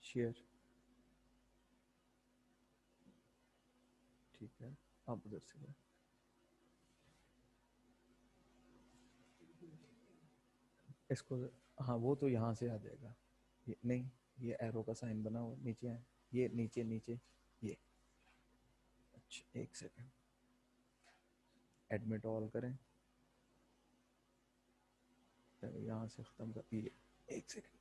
Share, ठीक है, आप उधर से करें। इसको, हाँ वो तो यहाँ से आ जाएगा, ये नहीं, ये एरो का साइन बना हुआ नीचे है, ये नीचे नीचे ये। अच्छा एक सेकंड, एडमिट ऑल करें, यहाँ से खत्म कर, ये एक सेकंड,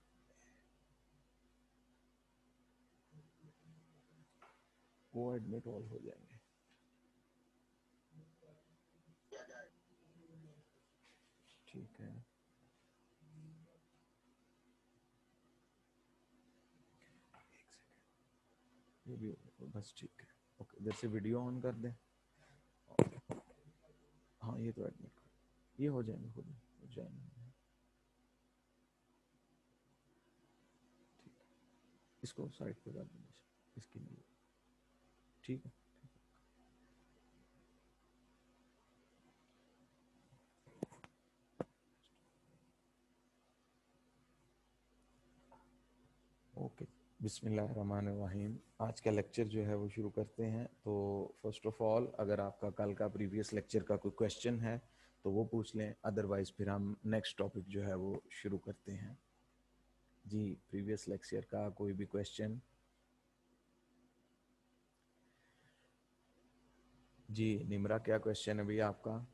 वो एडमिट ऑल हो जाएंगे। ठीक है, एक सेकंड, ये भी बस ठीक है। ओके, इधर से वीडियो ऑन कर दें। हाँ ये तो एडमिट कर, ये हो जाएंगे, खुद हो जाएंगे। ठीक है, इसको साइड पे कर दें इसके लिए, ठीक है। ओके, बिस्मिल्लाहिर्रहमानिर्रहीम। आज का लेक्चर जो है वो शुरू करते हैं। तो फर्स्ट ऑफ ऑल, अगर आपका कल का प्रीवियस लेक्चर का कोई क्वेश्चन है तो वो पूछ लें, अदरवाइज फिर हम नेक्स्ट टॉपिक जो है वो शुरू करते हैं। जी, प्रीवियस लेक्चर का कोई भी क्वेश्चन? जी निम्रा, क्या क्वेश्चन है भैया आपका?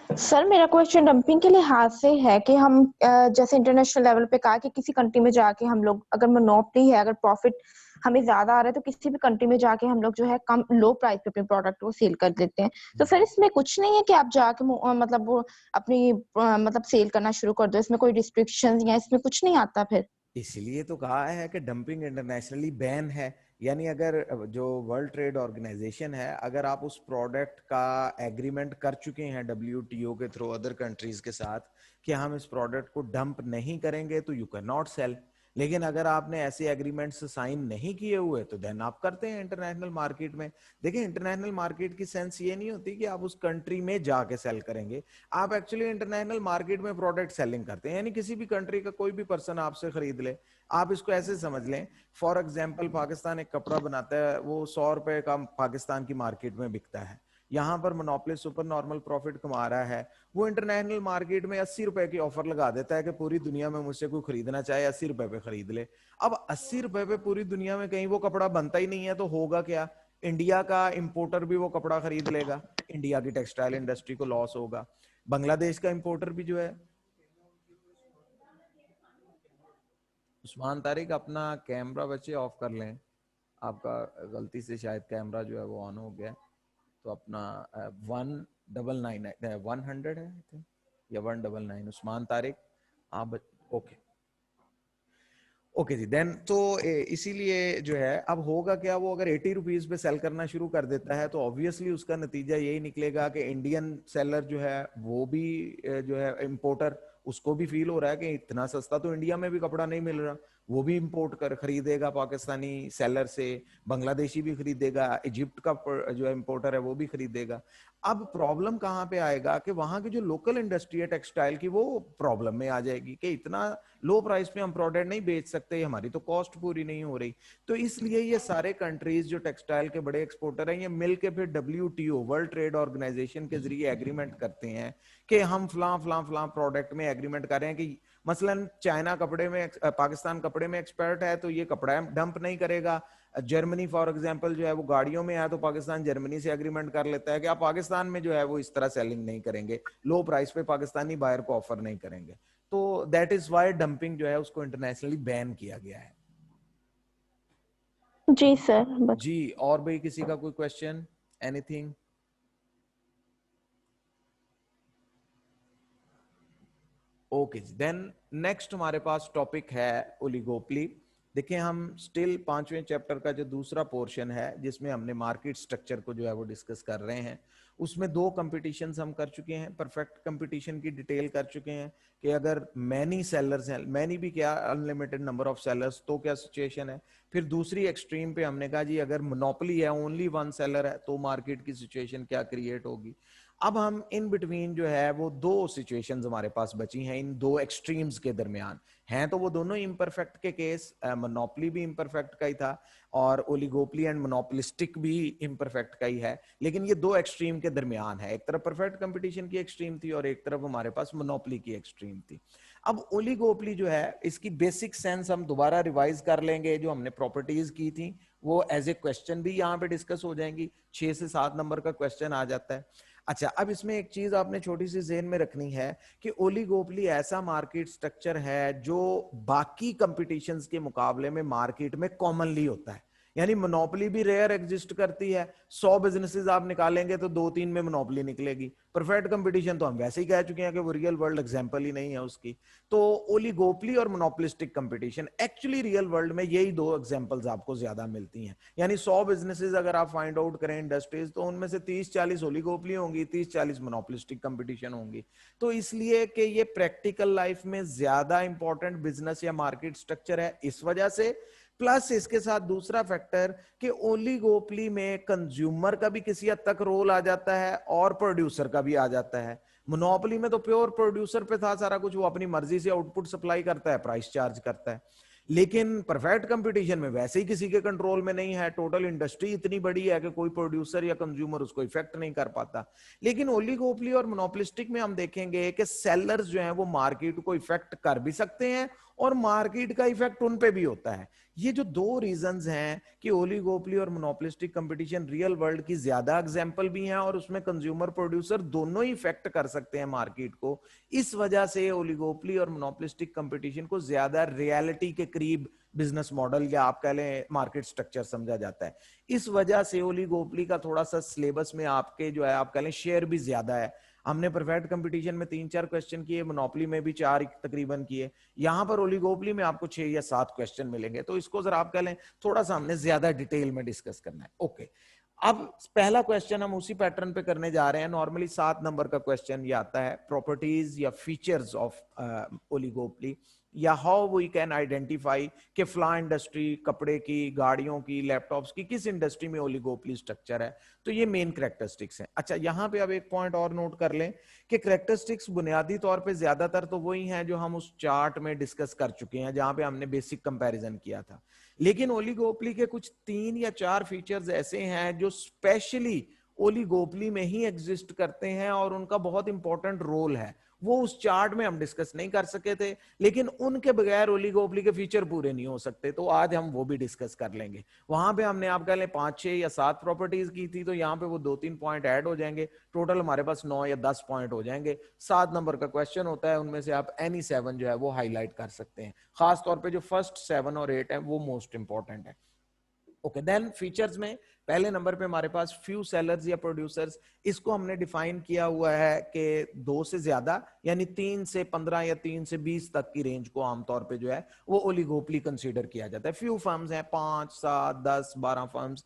सर मेरा क्वेश्चन डंपिंग के लिहाज से है कि हम जैसे इंटरनेशनल लेवल पे कहा कि किसी कंट्री में जाके हम लोग अगर मोनोपोली है, अगर प्रॉफिट हमें ज्यादा आ रहा है तो किसी भी कंट्री में जाके हम लोग जो है कम लो प्राइस पे अपने प्रोडक्ट को सेल कर देते हैं। तो सर इसमें कुछ नहीं है कि आप जाके मतलब वो अपनी मतलब सेल करना शुरू कर दो, इसमें कोई रिस्ट्रिक्शंस या इसमें कुछ नहीं आता फिर? इसलिए तो कहा है कि डंपिंग इंटरनेशनली बैन है। यानी अगर जो वर्ल्ड ट्रेड ऑर्गेनाइजेशन है, अगर आप उस प्रोडक्ट का एग्रीमेंट कर चुके हैं WTO के थ्रू अदर कंट्रीज के साथ कि हम इस प्रोडक्ट को डंप नहीं करेंगे, तो यू कैन नॉट सेल। लेकिन अगर आपने ऐसे एग्रीमेंट्स साइन नहीं किए हुए तो देन आप करते हैं इंटरनेशनल मार्केट में। देखिए, इंटरनेशनल मार्केट की सेंस ये नहीं होती कि आप उस कंट्री में जाके सेल करेंगे। आप एक्चुअली इंटरनेशनल मार्केट में प्रोडक्ट सेलिंग करते हैं, यानी किसी भी कंट्री का कोई भी पर्सन आपसे खरीद ले। आप इसको ऐसे समझ लें, फॉर एग्जाम्पल पाकिस्तान एक कपड़ा बनाता है, वो 100 रुपए का पाकिस्तान की मार्केट में बिकता है। यहाँ पर मोनोपोली सुपर नॉर्मल प्रॉफिट कमा रहा है, वो इंटरनेशनल मार्केट में 80 रुपए की ऑफर लगा देता है कि पूरी दुनिया में मुझसे कोई खरीदना चाहे 80 रुपए पे खरीद ले। अब 80 रुपए पे पूरी दुनिया में कहीं वो कपड़ा बनता ही नहीं है, तो होगा क्या? इंडिया का इंपोर्टर भी वो कपड़ा खरीद लेगा, इंडिया की टेक्सटाइल इंडस्ट्री को लॉस होगा। बांग्लादेश का इंपोर्टर भी जो है, उस्मान तारिक अपना कैमरा बच्चे ऑफ कर लें। आपका गलती से शायद कैमरा जो है वो ऑन हो गया। तो अपना 199 100 है या 199, उस्मान तारिक आप, ओके ओके जी। देन तो इसीलिए जो है अब होगा क्या, वो अगर 80 रुपीज पे सेल करना शुरू कर देता है तो ऑब्वियसली उसका नतीजा यही निकलेगा कि इंडियन सेलर जो है वो भी जो है इंपोर्टर, उसको भी फील हो रहा है कि इतना सस्ता तो इंडिया में भी कपड़ा नहीं मिल रहा, वो भी इंपोर्ट कर खरीदेगा पाकिस्तानी सेलर से, बांग्लादेशी भी खरीदेगा, इजिप्ट का जो है इंपोर्टर है वो भी खरीदेगा। अब प्रॉब्लम कहाँ पे आएगा कि वहां की जो लोकल इंडस्ट्री है टेक्सटाइल की, वो प्रॉब्लम में आ जाएगी कि इतना लो प्राइस पे हम प्रोडक्ट नहीं बेच सकते, हमारी तो कॉस्ट पूरी नहीं हो रही। तो इसलिए ये सारे कंट्रीज जो टेक्सटाइल के बड़े एक्सपोर्टर हैं, ये मिलके फिर WTO वर्ल्ड ट्रेड ऑर्गेनाइजेशन के जरिए एग्रीमेंट करते हैं कि हम फलां प्रोडक्ट में एग्रीमेंट कर रहे हैं कि मसलन चाइना कपड़े में, पाकिस्तान कपड़े में एक्सपर्ट है तो ये कपड़ा डंप नहीं करेगा। जर्मनी फॉर एग्जांपल जो है वो गाड़ियों में है, तो पाकिस्तान जर्मनी से एग्रीमेंट कर लेता है कि आप पाकिस्तान में जो है वो इस तरह सेलिंग नहीं करेंगे, लो प्राइस पे पाकिस्तानी बायर को ऑफर नहीं करेंगे। तो दैट इज वाई डंपिंग जो है उसको इंटरनेशनली बैन किया गया है। जी सर। जी, और भाई किसी का कोई question, anything? Okay, then next हमारे पास टॉपिक है ओलिगोपली। देखिए, हम स्टिल 5वें चैप्टर का जो दूसरा पोर्शन है जिसमें हमने मार्केट स्ट्रक्चर को जो है वो डिस्कस कर रहे हैं, उसमें 2 कंपटीशंस हम कर चुके हैं। परफेक्ट कंपटीशन की डिटेल कर चुके हैं कि अगर मैनी सेलर्स हैं, मैनी भी क्या, अनलिमिटेड नंबर ऑफ सेलर्स, तो क्या सिचुएशन है। फिर दूसरी एक्सट्रीम पे हमने कहा जी अगर मोनोपोली है, ओनली वन सेलर है, तो मार्केट की सिचुएशन क्या क्रिएट होगी। अब हम इन बिटवीन जो है वो दो सिचुएशंस हमारे पास बची हैं इन दो एक्सट्रीम्स के दरमियान। हैं तो वो दोनों इम्परफेक्ट के केस, मोनोपोली भी इम्परफेक्ट का ही था और ओलिगोपोली एंड मोनोपोलिस्टिक भी इम्परफेक्ट का ही है, लेकिन ये दो एक्सट्रीम के दरमियान है। एक तरफ परफेक्ट कंपटीशन की एक्सट्रीम थी और एक तरफ हमारे पास मोनोपोली की एक्सट्रीम थी। अब ओलिगोपोली जो है इसकी बेसिक सेंस हम दोबारा रिवाइज कर लेंगे, जो हमने प्रॉपर्टीज की थी वो एज ए क्वेश्चन भी यहाँ पे डिस्कस हो जाएंगी। 6 से 7 नंबर का क्वेश्चन आ जाता है। अच्छा, अब इसमें एक चीज आपने छोटी सी ज़हन में रखनी है कि ओलिगोपोली ऐसा मार्केट स्ट्रक्चर है जो बाकी कंपटीशंस के मुकाबले में मार्केट में कॉमनली होता है। यानी मोनोपोली भी रेयर एग्जिस्ट करती है। 100 बिजनेसेस आप निकालेंगे तो 2-3 में मोनोपोली निकलेगी। परफेक्ट कंपटीशन तो हम वैसे ही कह चुके हैं कि वो रियल वर्ल्ड एग्जांपल ही नहीं है उसकी। तो ओलिगोपोली और monopolistic competition actually real world में यही दो एग्जांपल्स आपको ज्यादा मिलती हैं। यानी 100 बिजनेसेस अगर आप फाइंड आउट करें इंडस्ट्रीज, तो उनमें से 30-40 ओलिगोपोली होंगी, 30-40 मोनोपोलिस्टिक कंपटीशन होंगी। तो इसलिए कि ये प्रैक्टिकल लाइफ में ज्यादा इंपॉर्टेंट बिजनेस या मार्केट स्ट्रक्चर है इस वजह से। प्लस इसके साथ दूसरा फैक्टर कि ओलिगोपोली में कंज्यूमर का भी किसी हद तक रोल आ जाता है और प्रोड्यूसर का भी आ जाता है। मोनोपोली में तो प्योर प्रोड्यूसर पे था सारा कुछ, वो अपनी मर्जी से आउटपुट सप्लाई करता है, प्राइस चार्ज करता है। लेकिन परफेक्ट कंपटीशन में वैसे ही किसी के कंट्रोल में नहीं है, टोटल इंडस्ट्री इतनी बड़ी है कि कोई प्रोड्यूसर या कंज्यूमर उसको इफेक्ट नहीं कर पाता। लेकिन ओलिगोपोली और मोनोपोलिस्टिक में हम देखेंगे कि सेलर्स जो हैं वो मार्केट को इफेक्ट कर भी सकते हैं और मार्केट का इफेक्ट उन पे भी होता है। ये जो दो रीजंस हैं कि ओलिगोपोली और मोनोपोलिस्टिक कंपटीशन रियल वर्ल्ड की ज्यादा एग्जांपल भी हैं और उसमें कंज्यूमर प्रोड्यूसर दोनों ही इफेक्ट कर सकते हैं मार्केट को, इस वजह से ओलिगोपोली और मोनोपोलिस्टिक कंपटीशन को ज्यादा रियलिटी के करीब बिजनेस मॉडल या आप कह लें मार्केट स्ट्रक्चर समझा जाता है। इस वजह से ओलिगोपोली का थोड़ा सा सिलेबस में आपके जो है आप कह लें शेयर भी ज्यादा है। हमने परफेक्ट कंपटीशन में 3-4 क्वेश्चन किए, मोनोपोली में भी 4 तकरीबन किए, यहां पर ओलिगोपोली में आपको 6 या 7 क्वेश्चन मिलेंगे। तो इसको जरा आप कह लें थोड़ा सा हमने ज्यादा डिटेल में डिस्कस करना है। ओके, अब पहला क्वेश्चन हम उसी पैटर्न पे करने जा रहे हैं। नॉर्मली 7 नंबर का क्वेश्चन ये आता है, प्रॉपर्टीज या फीचर्स ऑफ ओलिगोपोली, या हाउ वी कैन आइडेंटिफाई कि फ्ला इंडस्ट्री, कपड़े की, गाड़ियों की, लैपटॉप्स की, किस इंडस्ट्री में ओलिगोपोली स्ट्रक्चर है। तो ये मेन कैरेक्टरिस्टिक्स हैं। अच्छा, यहां पे अब एक पॉइंट और नोट कर लें कि कैरेक्टरिस्टिक्स बुनियादी तौर पे ज्यादातर तो वही हैं जो हम उस चार्ट में डिस्कस कर चुके हैं जहां पे हमने बेसिक कंपैरिजन किया था। लेकिन ओलिगोपोली के कुछ 3 या 4 फीचर्स ऐसे हैं जो स्पेशली ओलिगोपोली में ही एग्जिस्ट करते हैं और उनका बहुत इंपॉर्टेंट रोल है। वो उस चार्ट में हम डिस्कस नहीं कर सके थे, लेकिन उनके बगैर ओलिगोपोली के फीचर पूरे नहीं हो सकते। तो आज हम वो भी डिस्कस कर लेंगे। वहां पे हमने आप कह लें 5-6 या 7 प्रॉपर्टीज की थी, तो यहाँ पे वो 2-3 पॉइंट ऐड हो जाएंगे, टोटल हमारे पास 9 या 10 पॉइंट हो जाएंगे। 7 नंबर का क्वेश्चन होता है, उनमें से आप एनी 7 जो है वो हाईलाइट कर सकते हैं। खास तौर पर जो फर्स्ट 7 और 8 है वो मोस्ट इंपॉर्टेंट है। ओके, देन फीचर्स में पहले नंबर पे हमारे पास फ्यू सेलर्स या प्रोड्यूसर्स, इसको हमने डिफाइन किया हुआ है कि 2 से ज्यादा, यानी 3 से 15 या 3 से 20 तक की रेंज को आमतौर पे जो है वो ओलिगोपोली कंसीडर किया जाता है। फ्यू फर्म्स हैं, 5, 7, 10, 12 फर्म्स।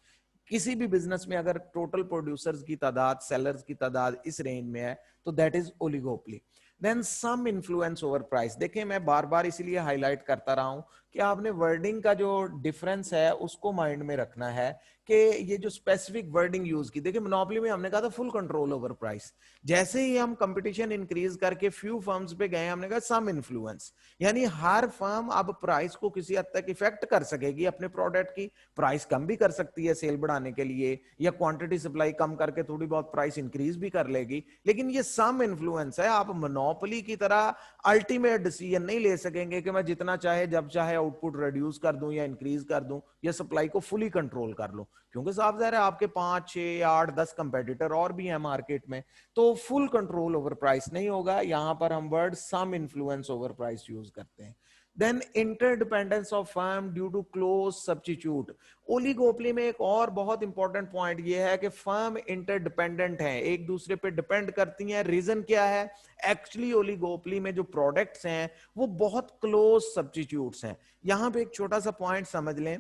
किसी भी बिजनेस में अगर टोटल प्रोड्यूसर्स की तादाद, सेलर्स की तादाद इस रेंज में है तो that is oligopoly. Then some influence over price. देखिए, मैं बार बार इसीलिए हाईलाइट करता रहा हूं कि आपने वर्डिंग का जो डिफरेंस है उसको माइंड में रखना है कि ये जो स्पेसिफिक वर्डिंग यूज की। देखिए, मोनोपोली में हमने कहा था फुल कंट्रोल ओवर प्राइस। जैसे ही हम कंपटीशन इंक्रीज करके फ्यू फर्म्स पे गए, हमने कहा सम इन्फ्लुएंस, यानी हर फर्म अब प्राइस को किसी हद तक इफेक्ट कर सकेगी अपने प्रोडक्ट की। प्राइस कम भी कर सकती है सेल बढ़ाने के लिए, या क्वांटिटी सप्लाई कम करके थोड़ी बहुत प्राइस इंक्रीज भी कर लेगी, लेकिन ये सम इन्फ्लुएंस है। आप मोनोपोली की तरह अल्टीमेट डिसीजन नहीं ले सकेंगे कि मैं जितना चाहे जब चाहे आउटपुट रिड्यूस कर दूं या इंक्रीज कर दूं या सप्लाई को फुली कंट्रोल कर लूं, क्योंकि साफ ज़ाहिर है आपके 5, 6, 8, 10 कंपेटिटर और भी हैं मार्केट में, तो फुल कंट्रोल ओवर प्राइस नहीं होगा। यहां पर हम word some influence over price use करते हैं। Then interdependence of firm due to close substitute. Oligopoly में एक और बहुत इंपॉर्टेंट पॉइंट ये है कि फर्म इंटरडिपेंडेंट हैं, एक दूसरे पे डिपेंड करती हैं। रीजन क्या है? एक्चुअली ओलिगोपोली में जो प्रोडक्ट्स हैं वो बहुत क्लोज सब्स्टिट्यूट्स हैं। यहां पे एक छोटा सा पॉइंट समझ लें,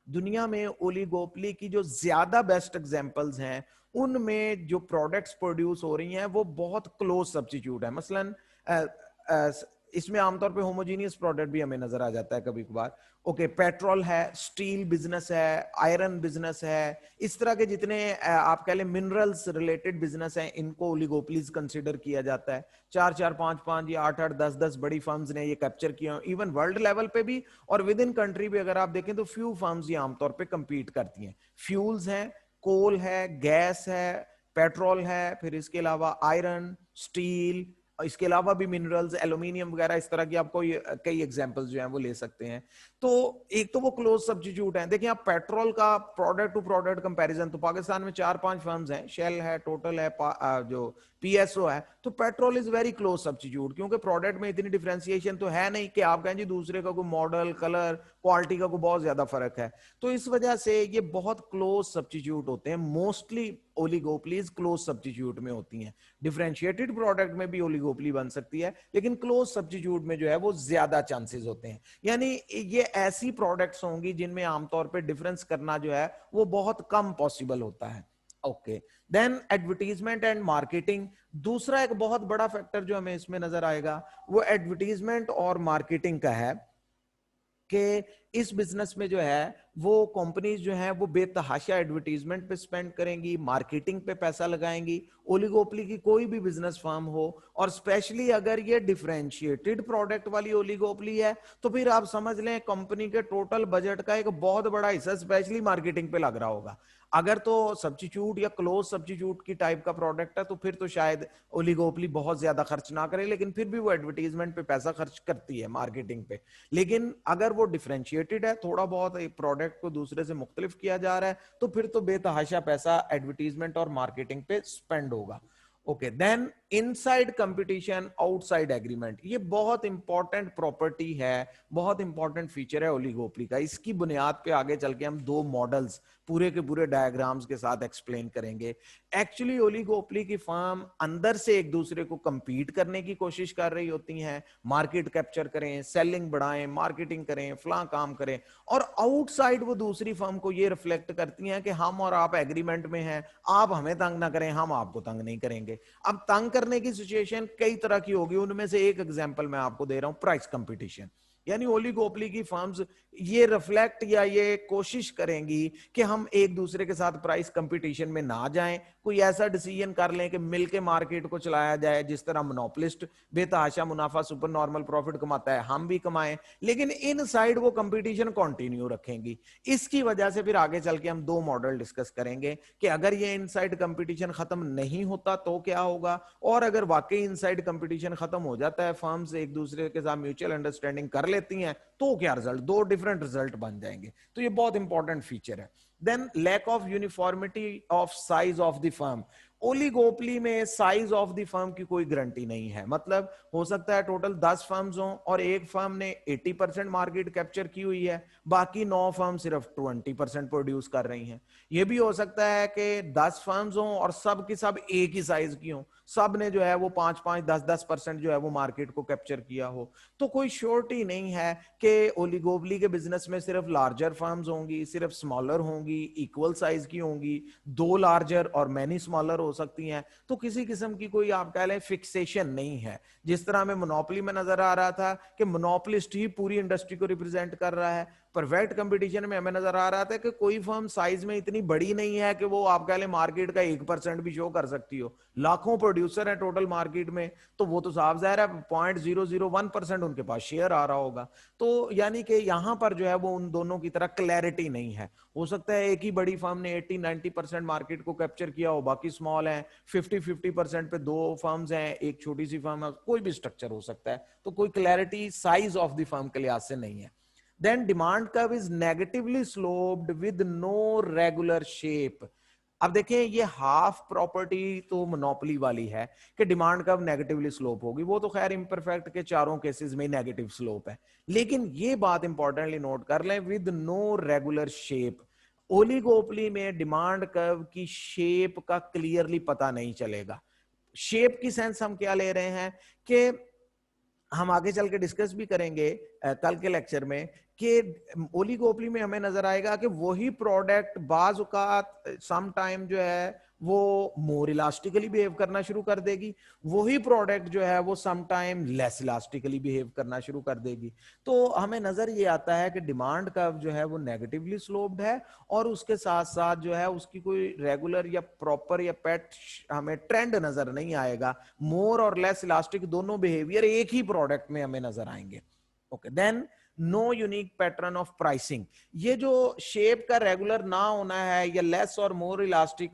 दुनिया में ओलिगोपोली की जो ज्यादा बेस्ट एग्जांपल्स हैं उनमें जो प्रोडक्ट्स प्रोड्यूस हो रही हैं वो बहुत क्लोज सब्स्टिट्यूट है। मसलन इसमें आमतौर पे होमोजीनियस प्रोडक्ट भी हमें नजर आ जाता है कभी कभार। ओके, पेट्रोल है, स्टील बिजनेस है, आयरन बिजनेस है, इस तरह के जितने आप कह लें मिनरल्स रिलेटेड बिजनेस हैं, इनको ओलिगोपोलीज कंसीडर किया जाता है। 4 4 5 5 या 8 8 10 10 बड़ी फर्म्स ने ये कैप्चर किया, इवन वर्ल्ड लेवल पे भी और विद इन कंट्री भी अगर आप देखें तो फ्यू फर्म्स ये आमतौर पे कंपीट करती हैं। फ्यूल्स हैं, कोल है, गैस है, पेट्रोल है, फिर इसके अलावा आयरन, स्टील, इसके अलावा भी मिनरल्स, एल्यूमिनियम वगैरह, इस तरह की आपको कई एग्जांपल्स जो हैं वो ले सकते हैं। तो एक तो वो क्लोज सब्स्टिट्यूट है। देखिए आप पेट्रोल का प्रोडक्ट टू प्रोडक्ट कंपैरिजन, तो पाकिस्तान में 4 5 फर्म्स हैं, शेल है, टोटल है, जो पीएसओ है, तो petrol is very close substitute, क्योंकि प्रोडक्ट में इतनी डिफरेंशिएशन तो है नहीं कि आप कहें जी दूसरे का कोई मॉडल, कलर, क्वालिटी का कोई बहुत ज्यादा फर्क है। तो इस वजह से ये बहुत क्लोज सब्स्टिट्यूट होते हैं। मोस्टली ओलिगोपोलीज क्लोज सब्स्टिट्यूट में होती हैं। डिफरेंशिएटेड प्रोडक्ट में भी ओलिगोपोली बन सकती है, लेकिन क्लोज सब्स्टिट्यूट में जो है वो ज्यादा चांसेस होते हैं। यानी ये ऐसी प्रोडक्ट्स होंगी जिनमें आमतौर पे डिफरेंस करना जो है वो बहुत कम पॉसिबल होता है। Okay, then advertisement and marketing, दूसरा एक बहुत बड़ा फैक्टर जो हमें इसमें नजर आएगा वो एडवर्टीजमेंट और मार्केटिंग का है कि इस बिजनेस में जो है वो कंपनीज जो है वो बेतहाशा एडवर्टीजमेंट पे स्पेंड करेंगी, मार्केटिंग पे पैसा लगाएंगी। ओलिगोपोली की कोई भी बिजनेस फर्म हो, और स्पेशली अगर ये डिफरेंशिएटेड प्रोडक्ट वाली ओलिगोपोली है, तो फिर आप समझ लें कंपनी के टोटल बजट का एक बहुत बड़ा हिस्सा स्पेशली मार्केटिंग पे लग रहा होगा। अगर तो सब्स्टिट्यूट या क्लोज सब्स्टिट्यूट की टाइप का प्रोडक्ट है तो फिर तो शायद ओलिगोपोली बहुत ज्यादा खर्च ना करे, लेकिन फिर भी वो एडवर्टीजमेंट पे पैसा खर्च करती है, मार्केटिंग पे। लेकिन अगर वो डिफरेंशिएटेड है, थोड़ा बहुत एक प्रोडक्ट को दूसरे से मुख्तलिफ किया जा रहा है, तो फिर तो बेतहाशा पैसा एडवर्टीजमेंट और मार्केटिंग पे स्पेंड होगा। Okay, then inside competition, outside agreement, ये बहुत इंपॉर्टेंट प्रॉपर्टी है, बहुत इंपॉर्टेंट फीचर है ओलिगोपोली का। इसकी बुनियाद पे आगे चल के हम दो मॉडल्स पूरे के पूरे डायग्राम्स के साथ एक्सप्लेन करेंगे। एक्चुअली ओलिगोपोली की फर्म अंदर से एक दूसरे को कंपीट करने की कोशिश कर रही होती हैं, मार्केट कैप्चर करें, सेलिंग बढ़ाएं, मार्केटिंग करें, फलां काम करें, और आउटसाइड वो दूसरी फर्म को ये रिफ्लेक्ट करती हैं कि हम और आप एग्रीमेंट में हैं, आप हमें तंग ना करें, हम आपको तंग नहीं करेंगे। अब तंग करने की सिचुएशन कई तरह की होगी, उनमें से एक एग्जांपल मैं आपको दे रहा हूं, प्राइस कंपटीशन। यानी ओलिगोपोली की फर्म्स ये रिफ्लेक्ट या ये कोशिश करेंगी कि हम एक दूसरे के साथ प्राइस कंपटीशन में ना जाएं, कोई ऐसा डिसीजन कर लें कि मिलके मार्केट को चलाया जाए, जिस तरह मोनोपोलिस्ट बेतहाशा मुनाफा सुपर नॉर्मल प्रॉफिट कमाता है, हम भी कमाएं, लेकिन इनसाइड वो कंपटीशन कंटिन्यू रखेंगी। इसकी वजह से फिर आगे चल के हम दो मॉडल डिस्कस करेंगे कि अगर ये इनसाइड कंपटीशन खत्म नहीं होता तो क्या होगा, और अगर वाकई इनसाइड कंपटीशन खत्म हो जाता है, फर्म्स एक दूसरे के साथ म्यूचुअल अंडरस्टैंडिंग कर लेती हैं, तो क्या रिजल्ट, दो डिफरेंट रिजल्ट बन जाएंगे। तो ये बहुत इंपॉर्टेंट फीचर है। Then lack of uniformity of size of the firm, oligopoly में साइज ऑफ द फर्म की कोई गारंटी नहीं है। मतलब हो सकता है टोटल 10 फर्म्स हों और एक फर्म ने 80% मार्केट कैप्चर की हुई है, बाकी 9 फर्म सिर्फ 20% प्रोड्यूस कर रही हैं। यह भी हो सकता है कि 10 फर्म्स हों और सब की सब एक ही साइज की हों, सब ने जो है वो 5 5 10 10% जो है वो मार्केट को कैप्चर किया हो। तो कोई श्योरिटी नहीं है कि ओलिगोपोली के बिजनेस में सिर्फ लार्जर फर्म्स होंगी, सिर्फ स्मॉलर होंगी, इक्वल साइज की होंगी, 2 लार्जर और मैनी स्मॉलर हो सकती हैं। तो किसी किस्म की कोई आप कह लें फिक्सेशन नहीं है। जिस तरह हमें मोनोपोली में नजर आ रहा था कि मोनोपोलिस्ट ही पूरी इंडस्ट्री को रिप्रेजेंट कर रहा है, परफेक्ट कंपटीशन में हमें नजर आ रहा था कि कोई फर्म साइज में इतनी बड़ी नहीं है कि वो आप कह लें मार्केट का 1% भी शो कर सकती हो। लाखों प्रोड्यूसर है टोटल मार्केट में, तो वो तो साफ जाहिर है 0.001% उनके पास शेयर आ रहा होगा। तो यानी कि यहां पर जो है वो उन दोनों की तरह क्लैरिटी नहीं है। हो सकता है एक ही बड़ी फर्म ने 80-90% मार्केट को कैप्चर किया हो, बाकी स्मॉल है, 50-50% पे 2 फर्म्स हैं, एक छोटी सी फर्म है, कोई भी स्ट्रक्चर हो सकता है। तो कोई clarity size of the firm के लिहाज से नहीं है। Then demand curve is negatively sloped with no regular shape. अब देखें ये हाफ प्रॉपर्टी तो मोनोपोली वाली है कि डिमांड कर्व नेगेटिवली स्लोप होगी, वो तो खैर इम्परफेक्ट के चारों केसेस में नेगेटिव स्लोप है। लेकिन ये बात इंपॉर्टेंटली नोट कर लें, with no regular shape. Oligopoly में डिमांड कर्व की शेप का क्लियरली पता नहीं चलेगा। शेप की सेंस हम क्या ले रहे हैं कि हम आगे चल के डिस्कस भी करेंगे कल के लेक्चर में कि ओलिगोपोली में हमें नजर आएगा कि वही प्रोडक्ट बाज औकात सम टाइम जो है वो मोर इलास्टिकली बिहेव करना शुरू कर देगी, वही प्रोडक्ट जो है वो some time less elastically behave करना शुरू कर देगी। तो हमें नजर ये आता है कि डिमांड कर्व जो है वो नेगेटिवली स्लोप्ड है, और उसके साथ साथ जो है उसकी कोई रेगुलर या प्रॉपर या पैट हमें ट्रेंड नजर नहीं आएगा। मोर और लेस इलास्टिक दोनों बिहेवियर एक ही प्रोडक्ट में हमें नजर आएंगे। Okay, then no unique pattern of pricing. ये जो शेप का रेगुलर ना होना है या लेस और मोर इलास्टिक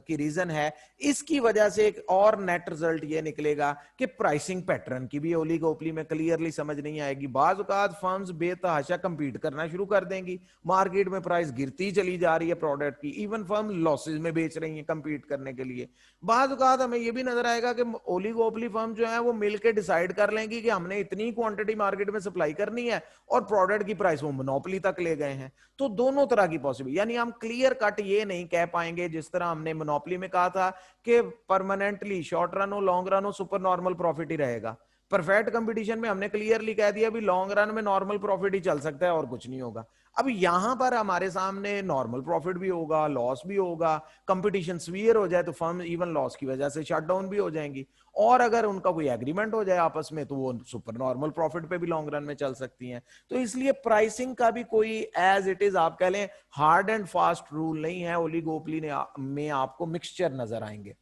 की रीजन है, इसकी वजह से एक और नेट रिजल्ट ये निकलेगा कि प्राइसिंग पैटर्न की भी ओलिगोपोली में क्लियरली समझ नहीं आएगी। बाज औकात फर्म्स बेतहाशा कंपीट करना शुरू कर देंगी, मार्केट में प्राइस गिरती चली जा रही है प्रोडक्ट की, इवन फर्म लॉसेज में बेच रही है कंपीट करने के लिए। बाज औकात हमें ये भी नजर आएगा कि ओलिगोपोली फर्म जो है वो मिलकर डिसाइड कर लेंगी कि हमने इतनी क्वांटिटी मार्केट में सप्लाई करनी है, और प्रोडक्ट की प्राइस वो मोनोपोली तक ले गए हैं। तो दोनों तरह की पॉसिबल, यानी हम क्लियर कट ये नहीं कह पाएंगे जिस तरह हमने मोनोपोली में कहा था कि परमानेंटली शॉर्ट रन हो लॉन्ग रन हो सुपर नॉर्मल प्रॉफिट ही रहेगा। परफेक्ट कंपटीशन में हमने क्लियरली कह दिया भी लॉन्ग रन में नॉर्मल प्रॉफिट ही चल सकता है और कुछ नहीं होगा। अब यहां पर हमारे सामने नॉर्मल प्रॉफिट भी होगा, लॉस भी होगा, कंपटीशन सीवियर हो जाए तो फर्म इवन लॉस की वजह से शट डाउन भी हो जाएंगी, और अगर उनका कोई एग्रीमेंट हो जाए आपस में तो वो सुपर नॉर्मल प्रॉफिट पे भी लॉन्ग रन में चल सकती हैं। तो इसलिए प्राइसिंग का भी कोई एज इट इज आप कह लें हार्ड एंड फास्ट रूल नहीं है, ओलिगोपोली में आपको मिक्सचर नजर आएंगे।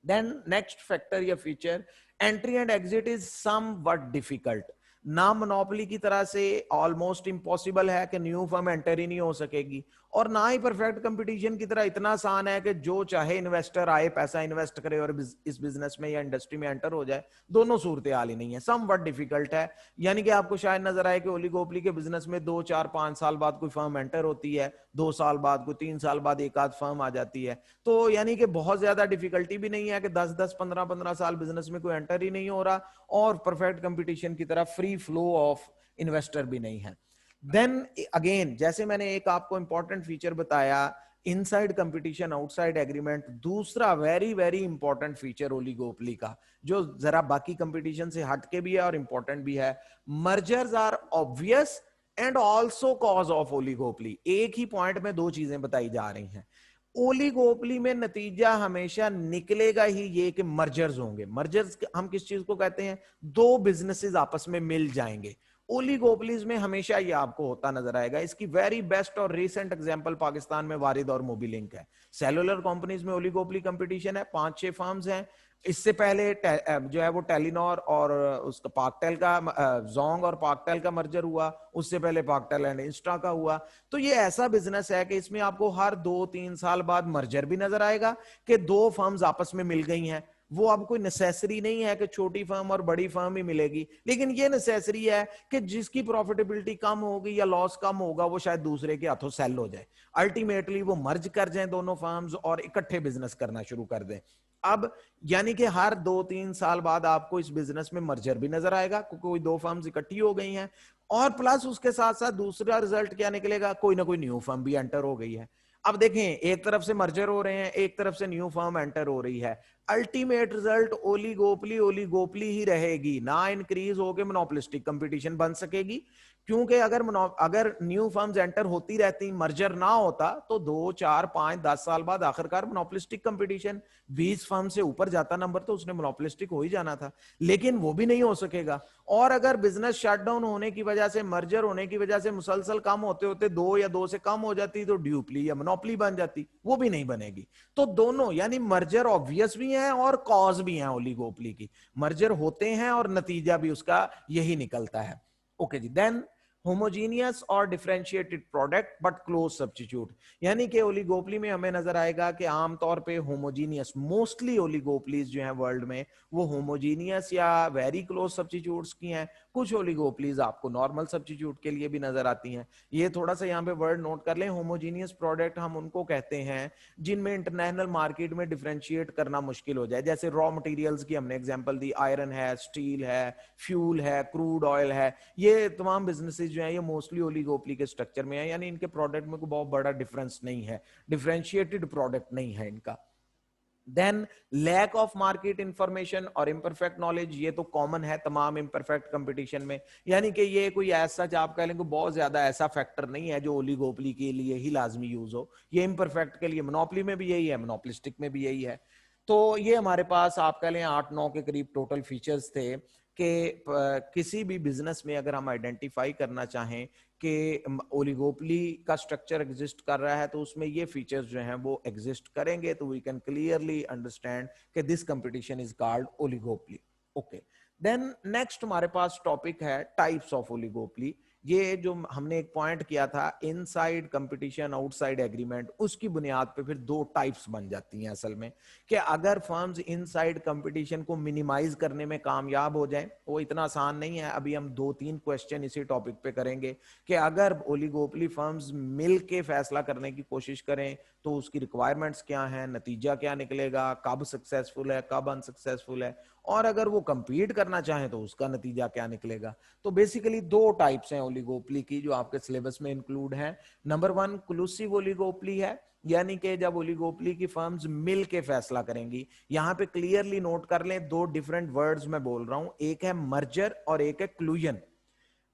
देन नेक्स्ट फैक्टर या feature, entry and exit is somewhat difficult. ना मोनोपोली की तरह से ऑलमोस्ट इम्पॉसिबल है कि न्यू फर्म एंटर ही नहीं हो सकेगी, और ना ही परफेक्ट कंपटीशन की तरह इतना आसान है कि जो चाहे इन्वेस्टर आए पैसा इन्वेस्ट करे और इस बिजनेस में या इंडस्ट्री में एंटर हो जाए। दोनों सूरत हाल ही नहीं है, समवट डिफिकल्ट है। यानी कि आपको शायद नजर आए कि ओलिगोपोली के बिजनेस में 2 4 5 साल बाद कोई फर्म एंटर होती है, 2 साल बाद कोई 3 साल बाद एक आध फर्म आ जाती है। तो यानी कि बहुत ज्यादा डिफिकल्टी भी नहीं है कि 10 10 15 15 साल बिजनेस में कोई एंटर ही नहीं हो रहा, और परफेक्ट कंपटीशन की तरह फ्री फ्लो ऑफ इन्वेस्टर भी नहीं है। देन अगेन जैसे मैंने एक आपको इंपॉर्टेंट फीचर बताया, इनसाइड कंपटीशन आउटसाइड एग्रीमेंट, दूसरा very very important feature oligopoly का जो जरा बाकी कंपटीशन से हटके भी है और इंपॉर्टेंट भी है, mergers are obvious and also cause of oligopoly. एक ही पॉइंट में दो चीजें बताई जा रही हैं। ओलिगोपोली में नतीजा हमेशा निकलेगा ही ये कि मर्जर्स होंगे। मर्जर्स हम किस चीज को कहते हैं, दो बिजनेसेस आपस में मिल जाएंगे। ओलिगोपोलीज में हमेशा ये आपको होता नजर आएगा। इसकी वेरी बेस्ट और रिसेंट एग्जांपल पाकिस्तान में वारिद और मोबिलिंक है। सेलुलर कंपनीज में ओलिगोपोली कंपटीशन है, 5 6 फर्म्स हैं। इससे पहले जो है वो टेलीनॉर और उसका पाकटेल का जोंग और पाकटेल का मर्जर हुआ, उससे पहले पाकटेल एंड इंस्टा का हुआ। तो ये ऐसा बिजनेस है कि इसमें आपको हर 2 3 साल बाद मर्जर भी नजर आएगा कि दो फर्म्स आपस में मिल गई हैं। वो अब कोई नेसेसरी नहीं है कि छोटी फर्म और बड़ी फर्म ही मिलेगी, लेकिन ये नेसेसरी है कि जिसकी प्रॉफिटेबिलिटी कम होगी या लॉस कम होगा वो शायद दूसरे के हाथों सेल हो जाए। अल्टीमेटली वो मर्ज कर जाएं दोनों फर्म्स और इकट्ठे बिजनेस करना शुरू कर दें। अब यानी कि हर 2 3 साल बाद आपको इस बिजनेस में मर्जर भी नजर आएगा क्योंकि कोई दो फर्म्स इकट्ठी हो गई हैं, और प्लस उसके साथ साथ दूसरा रिजल्ट क्या निकलेगा, कोई ना कोई न्यू फर्म भी एंटर हो गई है। अब देखें, एक तरफ से मर्जर हो रहे हैं, एक तरफ से न्यू फर्म एंटर हो रही है। अल्टीमेट रिजल्ट ओलिगोपोली ओलिगोपोली ही रहेगी, ना इंक्रीज होकर मोनोपोलिस्टिक कंपटीशन बन सकेगी। क्योंकि अगर न्यू फर्म्स एंटर होती रहती, मर्जर ना होता, तो 2 4 5 10 साल बाद आखिरकार मोनोपोलिस्टिक कंपटीशन 20 फर्म से ऊपर जाता नंबर तो उसने मोनोपोलिस्टिक हो ही जाना था, लेकिन वो भी नहीं हो सकेगा। और अगर बिजनेस शटडाउन होने की वजह से, मर्जर होने की वजह से मुसलसल कम होते होते 2 या 2 से कम हो जाती तो ड्यूपली या मोनोपोली बन जाती, वो भी नहीं बनेगी। तो दोनों यानी मर्जर ऑब्वियस भी है और कॉज भी है ओलिगोपोली की। मर्जर होते हैं और नतीजा भी उसका यही निकलता है। ओके जी, देन होमोजीनियस और differentiated product but close substitute. यानी कि ओलिगोपोली में हमें नजर आएगा कि आमतौर पे होमोजीनियस, मोस्टली ओलिगोपोलीज जो हैं वर्ल्ड में वो होमोजीनियस या वेरी क्लोज सब्स्टिट्यूट्स की हैं। कुछ ओलिगोपोलीज आपको नॉर्मल सब्स्टिट्यूट के लिए भी नजर आती हैं। ये थोड़ा सा यहाँ पे वर्ड नोट कर लें। होमोजीनियस प्रोडक्ट हम उनको कहते हैं जिनमें इंटरनेशनल मार्केट में डिफरेंशिएट करना मुश्किल हो जाए। जैसे रॉ मटेरियल्स की हमने एग्जांपल दी, आयरन है, स्टील है, फ्यूल है, क्रूड ऑयल है। ये तमाम बिजनेसेस जो है ये मोस्टली ओलिगोपोली के स्ट्रक्चर में है, यानी इनके प्रोडक्ट में कोई बहुत बड़ा डिफरेंस नहीं है, डिफरेंशिएटेड प्रोडक्ट नहीं है इनका। Then lack of market information और इम्परफेक्ट नॉलेज, ये तो कॉमन है तमाम इम्परफेक्ट कंपटीशन में, यानी कि ये कोई ऐसा आप कह लेंगे बहुत ज्यादा ऐसा फैक्टर नहीं है जो ओलिगोपली के लिए ही लाजमी यूज हो, ये इम्परफेक्ट के लिए, मोनोपोली में भी यही है, मोनोपोलिस्टिक में भी यही है। तो ये हमारे पास आप कह लें 8-9 के करीब टोटल फीचर्स थे कि किसी भी बिजनेस में अगर हम आइडेंटिफाई करना चाहें कि ओलिगोपली का स्ट्रक्चर एग्जिस्ट कर रहा है तो उसमें ये फीचर्स जो हैं वो एग्जिस्ट करेंगे, तो वी कैन क्लियरली अंडरस्टैंड कि this competition is called oligopoly. Okay, then next हमारे पास टॉपिक है टाइप्स ऑफ ओलिगोपली। ये जो हमने एक पॉइंट किया था इनसाइड कंपटीशन आउटसाइड एग्रीमेंट, उसकी बुनियाद पे फिर दो टाइप्स बन जाती हैं असल में, कि अगर फर्म्स इनसाइड कंपटीशन को मिनिमाइज करने में कामयाब हो जाएं, वो इतना आसान नहीं है। अभी हम 2-3 क्वेश्चन इसी टॉपिक पे करेंगे कि अगर ओलिगोपली फर्म्स मिल के फैसला करने की कोशिश करें तो उसकी रिक्वायरमेंट्स क्या है, नतीजा क्या निकलेगा, कब सक्सेसफुल है, कब अनसक्सेसफुल है, और अगर वो कंपीट करना चाहें तो उसका नतीजा क्या निकलेगा। तो बेसिकली दो टाइप्स हैं ओलिगोपली की जो आपके सिलेबस में इंक्लूड हैं। नंबर 1 इंक्लूसिव ओलिगोपली है, यानी कि जब ओलिगोपली की फर्म्स मिल के फैसला करेंगी। यहां पे क्लियरली नोट कर लें, दो डिफरेंट वर्ड्स मैं बोल रहा हूं, एक है मर्जर और एक है क्लूजन।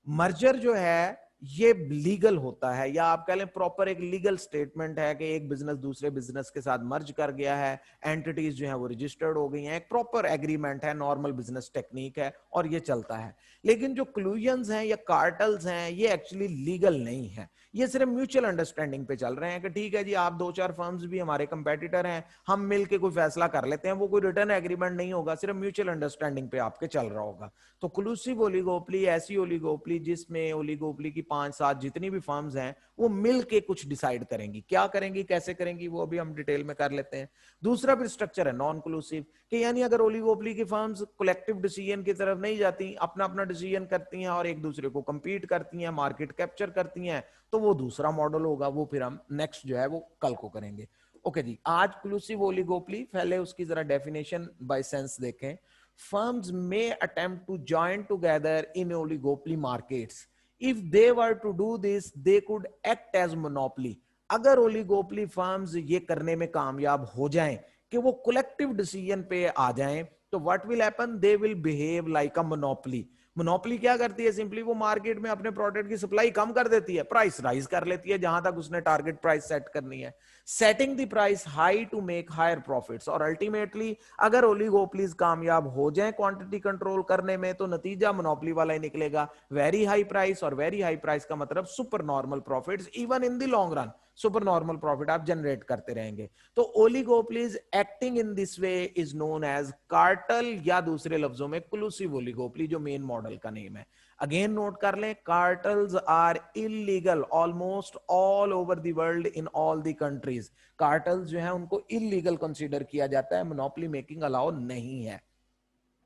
मर्जर जो है ये लीगल होता है, या आप कह लें प्रॉपर एक लीगल स्टेटमेंट है कि एक बिजनेस दूसरे बिजनेस के साथ मर्ज कर गया है, एंटिटीज जो है वो रजिस्टर्ड हो गई हैं, एक प्रॉपर एग्रीमेंट है, नॉर्मल बिजनेस टेक्निक है और ये चलता है। लेकिन जो क्लूजन्स हैं या कार्टल्स हैं ये एक्चुअली लीगल नहीं है, ये सिर्फ म्यूचुअल अंडरस्टैंडिंग पे चल रहे हैं कि ठीक है जी आप 2-4 फर्म्स भी हमारे कंपेटिटर हैं, हम मिलके कोई फैसला कर लेते हैं, वो कोई रिटर्न एग्रीमेंट नहीं होगा, सिर्फ म्यूचुअल अंडरस्टैंडिंग पे आपके चल रहा होगा। तो क्लूसिव ओलिगोपली ऐसी ओलिगोपली जिसमें ओलिगोपली की 5-7 जितनी भी फर्म्स हैं वो मिल के कुछ डिसाइड करेंगी, क्या करेंगी कैसे करेंगी वो अभी हम डिटेल में कर लेते हैं। दूसरा फिर स्ट्रक्चर है नॉन क्लूसिव, कि यानी अगर ओलिगोपली की फर्म्स कलेक्टिव डिसीजन की तरफ नहीं जाती, अपना अपना डिसीजन करती हैं और एक दूसरे को कंपीट करती हैं, मार्केट कैप्चर करती हैं, तो वो दूसरा मॉडल होगा, वो फिर हम नेक्स्ट जो है वो कल को करेंगे। ओके जी, आज क्लूसिव ओलिगोपली, पहले उसकी जरा डेफिनेशन बाय सेंस देखें। Firms may attempt to join together in oligopoly markets. If they were to do this, they could act as monopoly. अगर ओलिगोपली फर्म्स ये करने में कामयाब हो जाएं कि वो कलेक्टिव डिसीजन पे आ जाएं, तो what will happen, they will behave like a monopoly. Monopoly क्या करती है, सिंपली वो मार्केट में अपने प्रोडक्ट की सप्लाई कम कर देती है, प्राइस राइज कर लेती है जहां तक उसने टारगेट प्राइस सेट करनी है, setting the price high to make higher profits. और अल्टीमेटली अगर ओलिगोपलीज कामयाब हो जाए क्वांटिटी कंट्रोल करने में तो नतीजा मोनोपोली वाला ही निकलेगा, वेरी हाई प्राइस, और वेरी हाई प्राइस का मतलब super normal profits, even in the long run super normal profit आप जनरेट करते रहेंगे। तो oligopolies acting in this way is known as cartel, या दूसरे लफ्जों में क्लूसिव ओलिगोपली जो मेन मॉडल का नेम है। अगेन नोट कर लें, cartels are illegal almost all over the world in all the countries. Cartels जो है उनको इलीगल कंसीडर किया जाता है, मोनोपोली मेकिंग अलाउ नहीं है।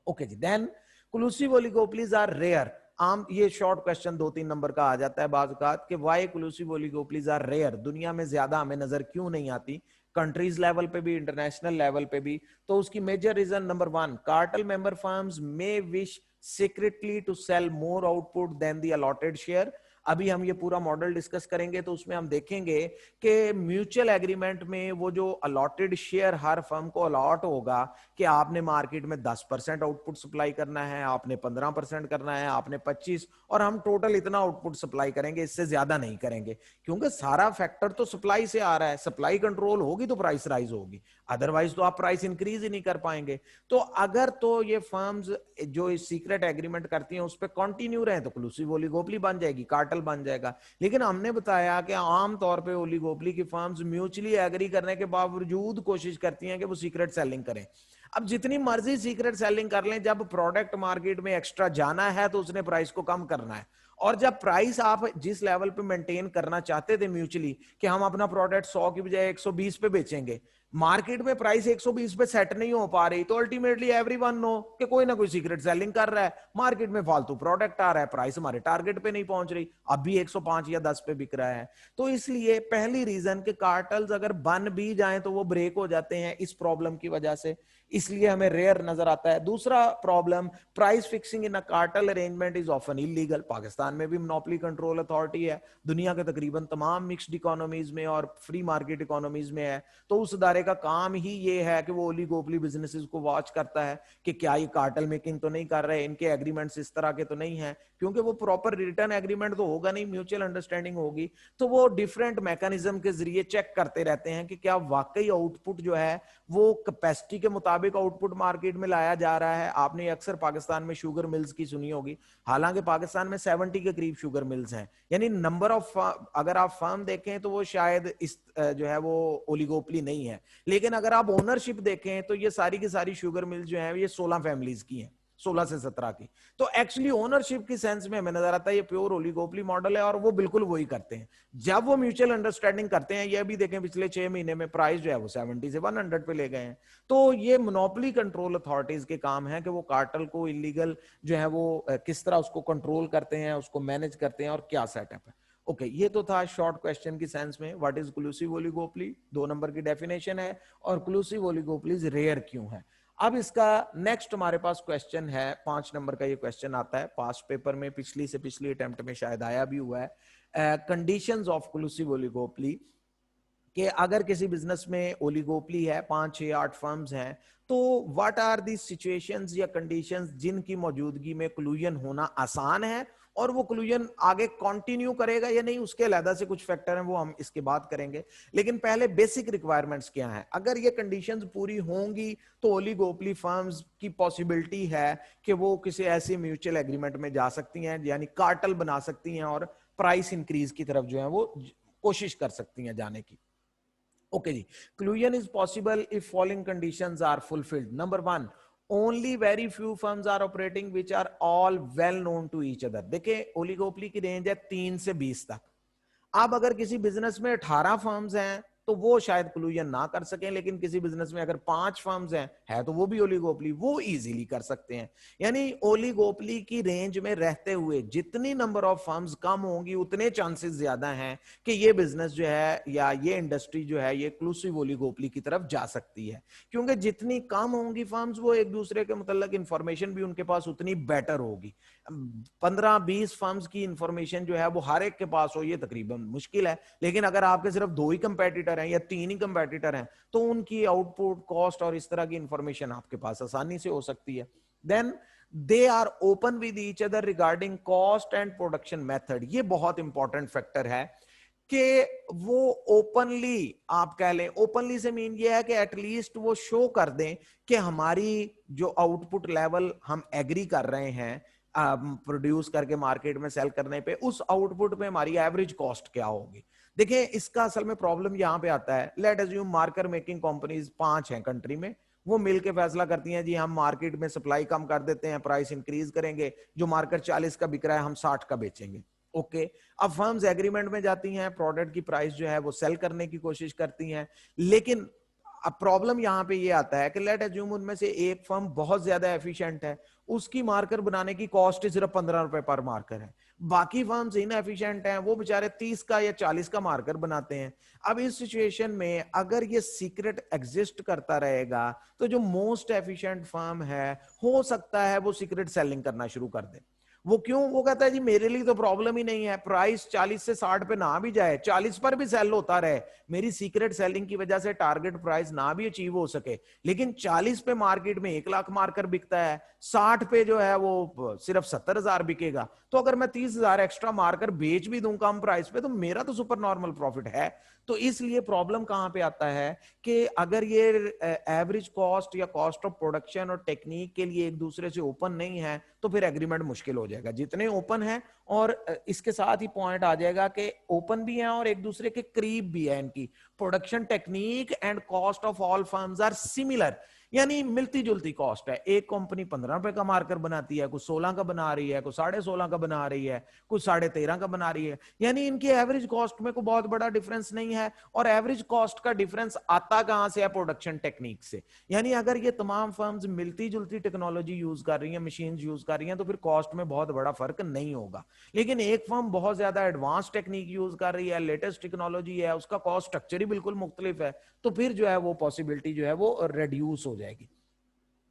ओके जी, then collusive oligopolies are rare. आम ये शॉर्ट क्वेश्चन 2-3 नंबर का आ जाता है बाज़ औक़ात कि व्हाई क्लूसिव ओलिगोपलीज आर रेयर, दुनिया में ज्यादा हमें नजर क्यों नहीं आती, कंट्रीज लेवल पे भी इंटरनेशनल लेवल पे भी। तो उसकी major reason number 1, cartel member firms may wish secretly to sell more output than the allotted share। अभी हम ये पूरा मॉडल डिस्कस करेंगे तो उसमें हम देखेंगे कि म्यूचुअल एग्रीमेंट में वो जो अलॉटेड शेयर हर फर्म को अलॉट होगा कि आपने मार्केट में 10% आउटपुट सप्लाई करना है, आपने 15% करना है, आपने 25%, और हम टोटल इतना आउटपुट सप्लाई करेंगे, इससे ज्यादा नहीं करेंगे, क्योंकि सारा फैक्टर तो सप्लाई से आ रहा है। सप्लाई कंट्रोल होगी तो प्राइस राइज होगी, अदरवाइज तो आप प्राइस इंक्रीज ही नहीं कर पाएंगे। तो अगर तो ये फर्म्स जो सीक्रेट एग्रीमेंट करती हैं उस पर कंटिन्यू रहे तो क्लूसिव ओलिगोपली बन जाएगी, कार्टल बन जाएगा। लेकिन हमने बताया कि आम तौर पे ओलिगोपली की फर्म्स म्यूचुअली एग्री करने के बावजूद कोशिश करती हैं कि वो सीक्रेट सेलिंग करें। अब जितनी मर्जी सीक्रेट सेलिंग कर लें, जब प्रोडक्ट मार्केट में एक्स्ट्रा जाना है तो उसने प्राइस को कम करना है, और जब प्राइस आप जिस लेवल पे मेंटेन करना चाहते थे म्यूचुअली कि हम अपना प्रोडक्ट 100 की बजाय 120 पे बेचेंगे, मार्केट में प्राइस 120 पे सेट नहीं हो पा रही, तो अल्टीमेटली एवरीवन नो कि कोई ना कोई सीक्रेट सेलिंग कर रहा है, मार्केट में फालतू प्रोडक्ट आ रहा है, प्राइस हमारे टारगेट पे नहीं पहुंच रही, अब भी 105 या 10 पे बिक रहा है। तो इसलिए पहली रीजन कि कार्टल्स अगर बन भी जाएं तो वो ब्रेक हो जाते हैं इस प्रॉब्लम की वजह से, इसलिए हमें रेयर नजर आता है। दूसरा problem, price fixing in a cartel arrangement is often illegal. Pakistan में भी मोनोपोली कंट्रोल अथॉरिटी है, दुनिया के तकरीबन तमाम मिक्स्ड इकोनॉमीज में और फ्री मार्केट इकोनॉमीज में है, तो उस अदारे बेचारे का काम ही ये है कि वो ओलिगोपोली बिजनेसेस को वॉच करता है कि क्या ये कार्टेल मेकिंग तो नहीं कर रहे, इनके एग्रीमेंट्स इस तरह के तो नहीं है, क्योंकि वो प्रॉपर रिटर्न एग्रीमेंट तो होगा नहीं, म्यूचुअल अंडरस्टैंडिंग होगी। तो वो डिफरेंट मैकेनिज्म के जरिए चेक करते रहते हैं कि क्या वाकई आउटपुट जो है वो कैपेसिटी के मुताबिक आउटपुट मार्केट में लाया जा रहा है। आपने अक्सर पाकिस्तान में शुगर मिल्स की सुनी होगी, हालांकि पाकिस्तान में 70 के करीब शुगर मिल्स हैं, यानी नंबर ऑफ, अगर आप फर्म देखें तो वो शायद इस जो है वो ओलिगोपोली नहीं है, लेकिन अगर आप ओनरशिप देखें तो ये सारी की सारी शुगर मिल्स जो है ये 16 फैमिलीज की हैं, 16 से 17 की। तो एक्चुअली ओनरशिप की सेंस में हमें नजर आता है ये प्योर ओलिगोपोली मॉडल है, और वो बिल्कुल वही करते हैं जब वो म्यूचुअल अंडरस्टैंडिंग करते हैं। ये भी देखें पिछले 6 महीने में प्राइस जो है वो 70 से 100 पे ले गए हैं। तो ये मोनोपोली कंट्रोल अथॉरिटीज के काम है कि वो कार्टेल को, इलीगल जो है वो किस तरह उसको कंट्रोल करते हैं, उसको मैनेज करते हैं और क्या सेटअप है। ओके, ये तो था शॉर्ट क्वेश्चन की सेंस में व्हाट इज क्लूसिव ओलिगोपोली, 2 नंबर की डेफिनेशन है, और क्लूसिव ओलिगोपोलीज रेयर क्यों है। अब इसका नेक्स्ट हमारे पास क्वेश्चन है, 5 नंबर का ये क्वेश्चन आता है पास्ट पेपर में, पिछली से पिछली अटेम्प्ट में शायद आया भी हुआ है। कंडीशंस ऑफ क्लूसिव ओलिगोपोली, कि अगर किसी बिजनेस में ओलिगोपोली है, 5, 6, 8 फर्म्स हैं, तो व्हाट आर दी सिचुएशंस या कंडीशंस जिनकी मौजूदगी में क्लूजन होना आसान है, और वो क्लूजन आगे कंटिन्यू करेगा या नहीं, उसके अलग से कुछ फैक्टर हैं वो हम इसके बाद करेंगे। लेकिन पहले बेसिक रिक्वायरमेंट्स क्या हैं। अगर ये कंडीशंस पूरी होंगी तो ओलिगोपोली फर्म्स की पॉसिबिलिटी है कि वो किसी ऐसे म्यूचुअल एग्रीमेंट में जा सकती हैं, यानी कार्टेल बना सकती हैं और प्राइस इंक्रीज की तरफ जो है वो कोशिश कर सकती हैं जाने की। Okay जी, collusion is possible if following conditions are fulfilled. Number 1, only very few firms are operating which are all well known to each other. देखिए ओलिगोपोली की रेंज है 3 से 20 तक। अब अगर किसी बिजनेस में 18 फर्म्स हैं तो वो शायद क्लूजन ना कर सकें, लेकिन किसी बिजनेस में अगर 5 फर्म्स हैं है तो वो भी ओलिगोपोली, वो इजीली कर सकते हैं। यानी ओलिगोपोली की रेंज में रहते हुए जितनी नंबर ऑफ फर्म्स कम होंगी उतने चांसेस ज्यादा हैं कि ये बिजनेस जो है या ये इंडस्ट्री जो है ये क्लूसिव ओलिगोपोली की तरफ जा सकती है, क्योंकि जितनी कम होंगी फर्म्स वो एक दूसरे के मुतल्लिक इंफॉर्मेशन भी उनके पास उतनी बेटर होगी। 15-20 फर्म्स की इंफॉर्मेशन जो है वो हर एक के पास हो, ये तकरीबन मुश्किल है, लेकिन अगर आपके सिर्फ 2 ही कंपेटिटर हैं या 3 ही कंपेटिटर हैं तो उनकी आउटपुट, कॉस्ट और इस तरह की इंफॉर्मेशन आपके पास आसानी से हो सकती है। Then they are open with each other regarding cost and production method. ये बहुत इंपॉर्टेंट फैक्टर है कि वो ओपनली, आप कह लें ओपनली से मीन ये है कि एटलीस्ट वो शो कर दें कि हमारी जो आउटपुट लेवल हम एग्री कर रहे हैं प्रोड्यूस करके मार्केट में सेल करने पे, उस आउटपुट पे हमारी एवरेज कॉस्ट क्या होगी। देखिए इसका असल में प्रॉब्लम यहां पे आता है, let assume marker making companies 5 हैं कंट्री में, वो मिलके फैसला करती हैं जी हम मार्केट में सप्लाई कम कर देते हैं, प्राइस इंक्रीज करेंगे, जो मार्केट 40 का बिक रहा है हम 60 का बेचेंगे। ओके, अब फर्म्स एग्रीमेंट में जाती हैं, प्रोडक्ट की प्राइस जो है वो सेल करने की कोशिश करती हैं, लेकिन अब प्रॉब्लम यहां पे ये आता है कि लेट अज्यूम उनमें से एक फर्म बहुत ज्यादा एफिशिएंट है, उसकी मार्कर बनाने की कॉस्ट सिर्फ 15 रुपए पर मार्कर है, बाकी फर्म्स इनएफिशिएंट हैं, वो बेचारे 30 का या 40 का मार्कर बनाते हैं। अब इस सिचुएशन में अगर ये सीक्रेट एग्जिस्ट करता रहेगा तो जो मोस्ट एफिशिएंट फर्म है हो सकता है वो सीक्रेट सेलिंग करना शुरू कर दे। वो क्यों? वो कहता है जी मेरे लिए तो प्रॉब्लम ही नहीं है, प्राइस 40 से 60 पे ना भी जाए, 40 पर भी सेल होता रहे, मेरी सीक्रेट सेलिंग की वजह से टारगेट प्राइस ना भी अचीव हो सके, लेकिन 40 पे मार्केट में 1 लाख मार्कर बिकता है, 60 पे जो है वो सिर्फ 70,000 बिकेगा, तो अगर मैं 30,000 एक्स्ट्रा मार्कर बेच भी दूं कम प्राइस पे तो मेरा तो सुपर नॉर्मल प्रॉफिट है। तो इसलिए प्रॉब्लम कहां पे आता है कि अगर ये एवरेज कॉस्ट या कॉस्ट ऑफ प्रोडक्शन और टेक्निक के लिए एक दूसरे से ओपन नहीं है तो फिर एग्रीमेंट मुश्किल हो जाएगा। जितने ओपन है, और इसके साथ ही पॉइंट आ जाएगा कि ओपन भी है और एक दूसरे के करीब भी है, इनकी production technique and cost of all firms are similar, यानी मिलती जुलती कॉस्ट है। एक कंपनी 15 रुपए का मार्कर बनाती है, कुछ 16 का बना रही है, कुछ 16.5 का बना रही है, कुछ 13.5 का बना रही है, यानी इनकी एवरेज कॉस्ट में कोई बहुत बड़ा डिफरेंस नहीं है। और एवरेज कॉस्ट का डिफरेंस आता कहां से है? प्रोडक्शन टेक्निक से। यानी अगर ये तमाम फर्म्स मिलती जुलती टेक्नोलॉजी यूज कर रही है, मशीन यूज कर रही है, तो फिर कॉस्ट में बहुत बड़ा फर्क नहीं होगा। लेकिन एक फर्म बहुत ज्यादा एडवांस टेक्निक यूज कर रही है, लेटेस्ट टेक्नोलॉजी है, उसका कॉस्ट स्ट्रक्चर ही बिल्कुल मुख्तलिफ है, तो फिर जो है वो पॉसिबिलिटी जो है वो रिड्यूस हो जाएगी।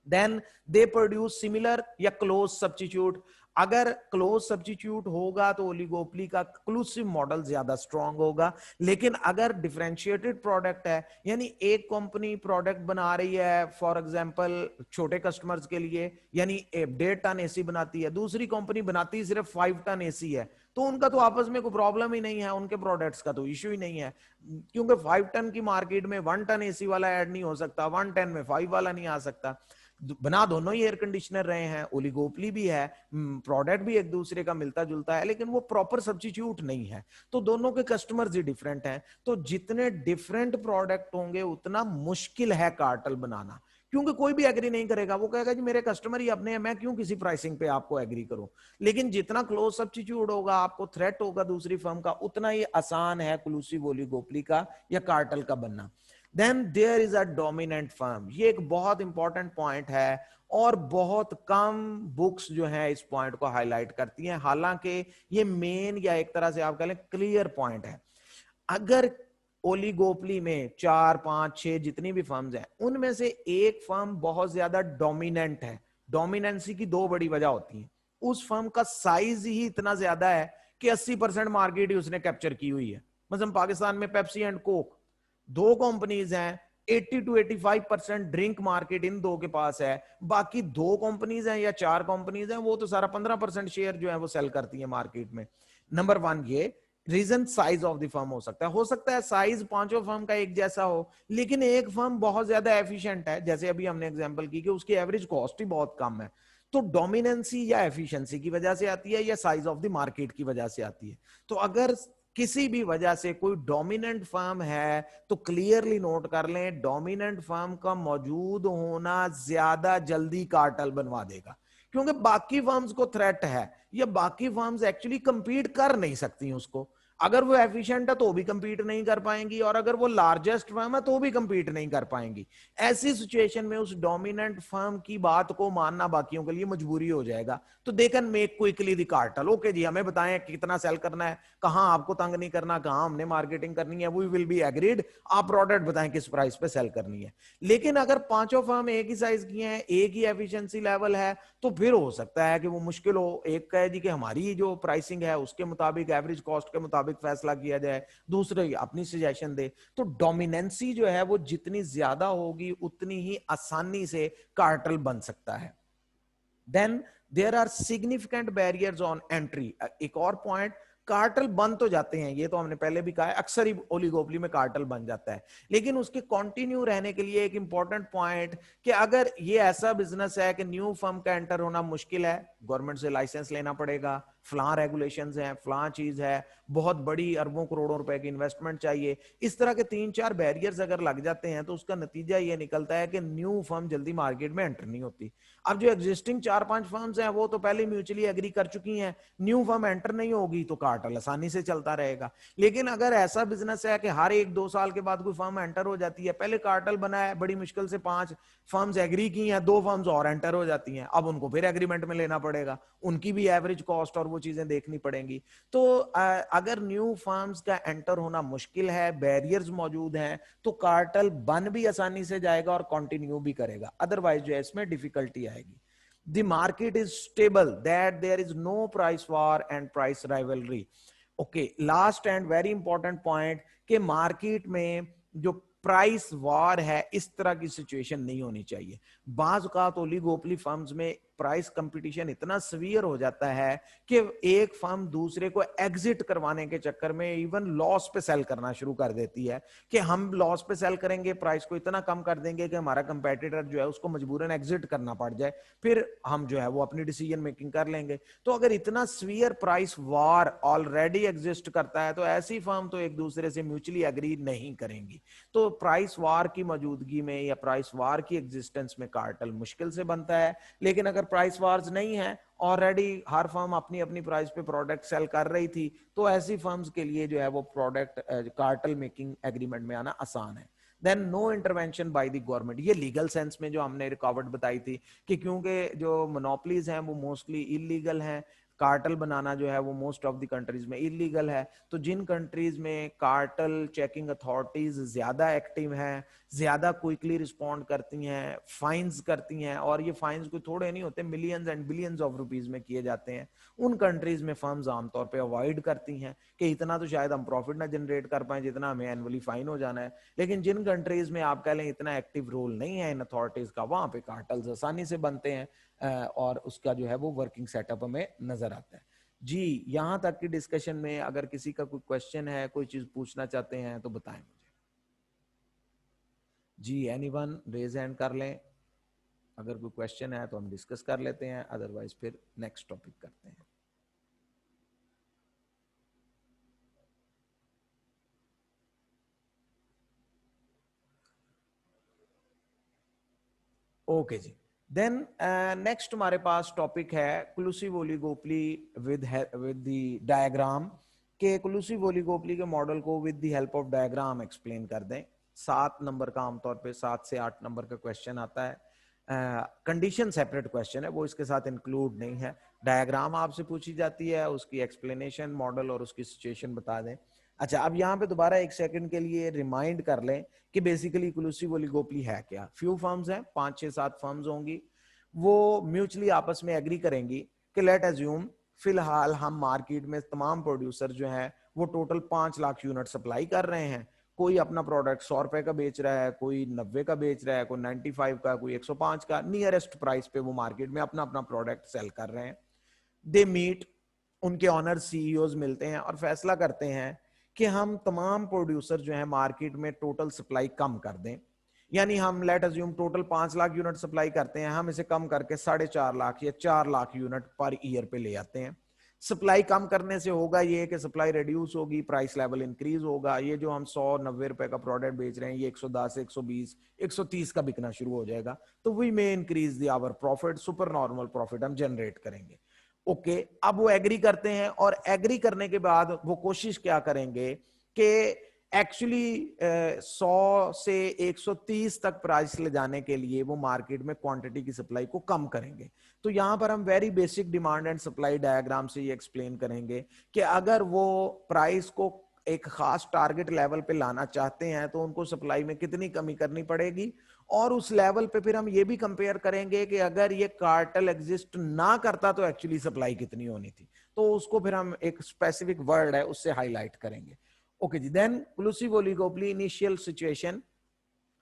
देन दे प्रोड्यूस सिमिलर या क्लोज सब्स्टिट्यूट। अगर क्लोज सब्स्टिट्यूट होगा तो ओलिगोपोली का एक्सक्लूसिव मॉडल ज्यादा स्ट्रांग होगा। लेकिन अगर डिफरेंशिएटेड प्रोडक्ट है, यानी एक कंपनी प्रोडक्ट बना रही है फॉर एग्जांपल छोटे कस्टमर्स के लिए, यानी 1.5 टन एसी बनाती है, दूसरी कंपनी बनाती सिर्फ 5 टन एसी है, तो उनका तो आपस में कोई प्रॉब्लम ही नहीं है, उनके प्रोडक्ट्स का तो इश्यू ही नहीं है, क्योंकि 5 टन की मार्केट में 1 टन एसी वाला ऐड नहीं हो सकता, 1 टन में 5 वाला नहीं आ सकता। बना दोनों ही एयर कंडीशनर रहे हैं, ओलिगोपोली भी है, प्रोडक्ट भी एक दूसरे का मिलता जुलता है, लेकिन वो प्रॉपर सब्स्टिट्यूट नहीं है, तो दोनों के कस्टमर्स ही डिफरेंट हैं। तो जितने डिफरेंट प्रोडक्ट होंगे उतना मुश्किल है कार्टेल बनाना, क्योंकि कोई भी एग्री नहीं करेगा, वो कहेगा जी मेरे कस्टमर ही अपने हैं, मैं क्यों किसी प्राइसिंग पे आपको एग्री करूं। लेकिन जितना क्लोज सब्स्टिट्यूट होगा, आपको थ्रेट होगा दूसरी फर्म का, उतना ही आसान है एक्सक्लूसिव ओलिगोपोली का या कार्टेल का बनना। Then there is a dominant firm, ये एक बहुत इंपॉर्टेंट पॉइंट है और बहुत कम बुक्स जो है इस पॉइंट को हाईलाइट करती हैं, हालांकि ये मेन या एक तरह से आप कह लें क्लियर पॉइंट है। अगर ओलिगोपोली में 4, 5, 6 जितनी भी फर्म्स हैं, उनमें से एक फर्म बहुत ज्यादा डोमिनेंट है, डोमिनेंसी की दो बड़ी वजह होती है, उस फर्म का साइज ही इतना ज्यादा है कि 80% मार्केट ही उसने कैप्चर की हुई है। मतलब पाकिस्तान में पेप्सी एंड कोक दो कंपनीज हैं, 80 to 85% ड्रिंक मार्केट इन दो के पास है, बाकी दो कंपनीज हैं या 4 कंपनीज हैं, वो तो सारा 15% शेयर जो है वो सेल करती है मार्केट में। नंबर 1 ये reason size of the firm हो सकता है साइज पांचों फर्म का एक जैसा हो, लेकिन एक फर्म बहुत ज्यादा एफिशिएंट है, जैसे अभी हमने एग्जांपल की कि उसकी एवरेज कॉस्ट ही बहुत कम है, तो डोमिनेंसी या एफिशिएंसी की वजह से आती है या साइज ऑफ द मार्केट की वजह से आती है। तो अगर किसी भी वजह से कोई डोमिनेंट फर्म है तो क्लियरली नोट कर लें, डोमिनेंट फर्म का मौजूद होना ज्यादा जल्दी कार्टेल बनवा देगा, क्योंकि बाकी फर्म्स को थ्रेट है या बाकी फर्म्स एक्चुअली कंपीट कर नहीं सकती उसको। अगर वो एफिशिएंट है तो भी कंपीट नहीं कर पाएंगी, और अगर वो लार्जेस्ट फर्म है तो भी कंपीट नहीं कर पाएंगी। ऐसी सिचुएशन में उस डोमिनेंट फर्म की बात को मानना बाकियों के लिए मजबूरी हो जाएगा, तो they can make quickly the cartel. Okay जी, हमें बताएं कितना सेल करना है, कहां आपको तंग नहीं करना, कहां हमने मार्केटिंग करनी है, वी विल बी एग्रीड, आप प्रोडक्ट बताएं किस प्राइस पे सेल करनी है। लेकिन अगर पांचों फर्म एक ही साइज की हैं, एक ही एफिशिएंसी लेवल है, तो फिर हो सकता है कि वो मुश्किल हो, एक कहे जी कि हमारी जो प्राइसिंग है उसके मुताबिक एवरेज कॉस्ट के मुताबिक फैसला किया जाए, दूसरे अपनी सजेशन दे। तो डोमिनेंसी जो है वो जितनी ज्यादा होगी उतनी ही आसानी से कार्टेल बन सकता है। Then there are significant barriers on entry. एक और पॉइंट, कार्टेल बन तो जाते हैं, ये तो हमने पहले भी कहा है, अक्सर ही ओलिगोपोली में कार्टेल बन जाता है, लेकिन उसके कंटिन्यू रहने के लिए एक इंपॉर्टेंट पॉइंट कि अगर ये ऐसा बिजनेस है कि न्यू फर्म का एंटर होना मुश्किल है, गवर्नमेंट से लाइसेंस लेना पड़ेगा, फलां रेगुलेशंस हैं, फलां चीज है, बहुत बड़ी अरबों करोड़ों रुपए की इन्वेस्टमेंट चाहिए, इस तरह के 3-4 बैरियर्स अगर लग जाते हैं तो उसका नतीजा ये निकलता है कि न्यू फर्म जल्दी मार्केट में एंटर नहीं होती। अब जो एग्जिस्टिंग 4-5 फर्म्स हैं वो तो पहले म्यूचुअली एग्री कर चुकी हैं, न्यू फर्म एंटर नहीं होगी तो कार्टेल आसानी से चलता रहेगा। लेकिन अगर ऐसा बिजनेस है कि हर 1-2 साल के बाद कोई फर्म एंटर हो जाती है, पहले कार्टेल बना है, बड़ी मुश्किल से 5 फर्म्स एग्री की हैं, 2 फर्म्स और एंटर हो जाती हैं, अब उनको फिर एग्रीमेंट में लेना पड़ेगा, उनकी भी एवरेज कॉस्ट और वो चीजें देखनी पड़ेंगी। तो अगर न्यू फर्म्स का एंटर होना मुश्किल है, बैरियर्स मौजूद हैं, तो कार्टेल बन भी आसानी से जाएगा और कंटिन्यू भी करेगा, अदरवाइज जो है इसमें डिफिकल्टी आएगी। The market is stable, that there is no price war and price rivalry. Okay, last and very important point कि मार्केट में जो प्राइस वॉर है इस तरह की सिचुएशन नहीं होनी चाहिए। बाज औकात ओलिगोपोली फर्म्स में प्राइस कंपटीशन इतना सीवियर हो जाता है कि एक फर्म दूसरे को एग्जिट करवाने के चक्कर में इवन लॉस पे सेल करना शुरू कर देती है कि हम लॉस पे सेल करेंगे, प्राइस को इतना कम कर देंगे कि हमारा कंपेटिटर जो है उसको मजबूरन एग्जिट करना पड़ जाए, फिर हम जो है वो अपनी डिसीजन मेकिंग कर लेंगे। तो अगर इतना severe price war already exist करता है तो ऐसी फर्म तो एक दूसरे से म्यूचुअली एग्री नहीं करेंगी। तो प्राइस वार की मौजूदगी में या प्राइस वार की एग्जिस्टेंस में कार्टेल मुश्किल से बनता है। लेकिन अगर प्राइस वार्स नहीं है, ऑलरेडी हर फर्म अपनी अपनी प्राइस पे प्रोडक्ट सेल कर रही थी, तो ऐसी फर्म्स के लिए जो है वो प्रोडक्ट कार्टेल मेकिंग एग्रीमेंट में आना आसान है। Then no intervention by the government, ये लीगल सेंस में जो हमने रिकॉर्ड बताई थी कि क्योंकि जो मोनोपोलीज हैं वो मोस्टली इलीगल हैं, कार्टल बनाना जो है वो मोस्ट ऑफ द कंट्रीज में इलीगल है। तो जिन कंट्रीज में कार्टल चेकिंग अथॉरिटीज ज्यादा एक्टिव हैं, ज्यादा क्विकली रिस्पॉन्ड करती हैं, फाइन्स करती हैं, और ये फाइन्स कोई थोड़े नहीं होते, millions and billions of rupees में किए जाते हैं, उन कंट्रीज में फर्म्स आमतौर पे अवॉइड करती हैं कि इतना तो शायद हम प्रॉफिट ना जनरेट कर पाए जितना हमें एनुअली फाइन हो जाना है। लेकिन जिन कंट्रीज में आप कह लें इतना एक्टिव रोल नहीं है इन अथॉरिटीज का, वहां पे कार्टल्स आसानी से बनते हैं और उसका जो है वो वर्किंग सेटअप हमें नजर आता है। जी, यहां तक की डिस्कशन में अगर किसी का कोई क्वेश्चन है, कोई चीज पूछना चाहते हैं तो बताएं मुझे। जी, एनीवन रेज हैंड कर लें, अगर कोई क्वेश्चन है तो हम डिस्कस कर लेते हैं, अदरवाइज फिर नेक्स्ट टॉपिक करते हैं। ओके जी, देन नेक्स्ट हमारे पास टॉपिक है क्लूसिव ओलिगोपोली विद द डायग्राम, के क्लूसिव ओलिगोपोली के मॉडल को with the help of diagram explain कर दें। 7 नंबर का आमतौर पे 7 से 8 नंबर का क्वेश्चन आता है, कंडीशन सेपरेट क्वेश्चन है, वो इसके साथ इंक्लूड नहीं है। डायग्राम आपसे पूछी जाती है, उसकी एक्सप्लेनेशन मॉडल और उसकी सिचुएशन बता दें। अच्छा, अब यहाँ पे दोबारा एक सेकंड के लिए रिमाइंड कर लें कि बेसिकली क्लूसिव ओलिगोपोली है क्या। फ्यू फर्म्स हैं, 5 6 7 फर्म्स होंगी, वो म्यूचुअली आपस में एग्री करेंगी कि लेट अज्यूम फिलहाल हम मार्केट में तमाम प्रोड्यूसर जो हैं वो टोटल 5 लाख यूनिट सप्लाई कर रहे हैं। कोई अपना प्रोडक्ट 100 रुपए का बेच रहा है, कोई 90 का बेच रहा है, कोई 95 का, कोई 105 का, नियरेस्ट प्राइस पे वो मार्केट में अपना अपना प्रोडक्ट सेल कर रहे हैं। दे मीट, उनके ऑनर सीईओज मिलते हैं और फैसला करते हैं कि हम तमाम प्रोड्यूसर जो है मार्केट में टोटल सप्लाई कम कर दें। यानी हम late assume total 5 lakh unit supply करते हैं, हम इसे कम करके 4.5 लाख या 4 लाख यूनिट पर ईयर पे ले आते हैं। सप्लाई कम करने से होगा ये कि सप्लाई रिड्यूस होगी, प्राइस लेवल इंक्रीज होगा। ये जो हम 100-90 रुपए का प्रोडक्ट बेच रहे हैं ये 110 120 130 का बिकना शुरू हो जाएगा, तो we may increase the our profit, super normal profit हम जनरेट करेंगे। ओके, अब वो एग्री करते हैं और एग्री करने के बाद वो कोशिश क्या करेंगे कि एक्चुअली 100 से 130 तक प्राइस ले जाने के लिए वो मार्केट में क्वांटिटी की सप्लाई को कम करेंगे। तो यहां पर हम very basic demand and supply diagram से ये एक्सप्लेन करेंगे कि अगर वो प्राइस को एक खास टारगेट लेवल पे लाना चाहते हैं तो उनको सप्लाई में कितनी कमी करनी पड़ेगी, और उस लेवल पे फिर हम ये भी कंपेयर करेंगे कि अगर ये कार्टेल एग्जिस्ट ना करता तो एक्चुअली सप्लाई कितनी होनी थी, तो उसको फिर हम एक स्पेसिफिक वर्ड है उससे हाईलाइट करेंगे। ओके जी, देन क्लूसिव ओलिगोपोली इनिशियल सिचुएशन,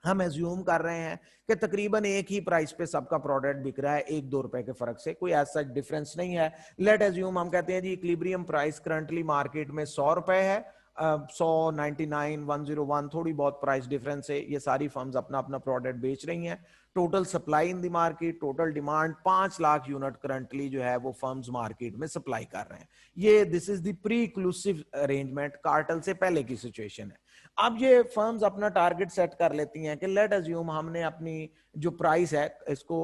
हम एज्यूम कर रहे हैं कि तकरीबन एक ही प्राइस पे सबका प्रोडक्ट बिक रहा है, 1-2 रुपए के फर्क से, कोई ऐसा डिफरेंस नहीं है। लेट एज्यूम हम कहते हैं जी इक्विलिब्रियम प्राइस करंटली मार्केट में 100 रुपए है, 100 99 101 थोड़ी बहुत प्राइस डिफरेंस है, ये सारी फर्म्स अपना अपना प्रोडक्ट बेच रही हैं। Total supply in the market, total demand 5 lakh unit currently जो है वो फर्म्स मार्केट में सप्लाई कर रहे हैं। ये this is the pre inclusive arrangement, cartel से पहले की सिचुएशन है। अब ये फर्म्स अपना टारगेट सेट कर लेती हैं कि लेट अज्यूम हमने अपनी जो प्राइस है इसको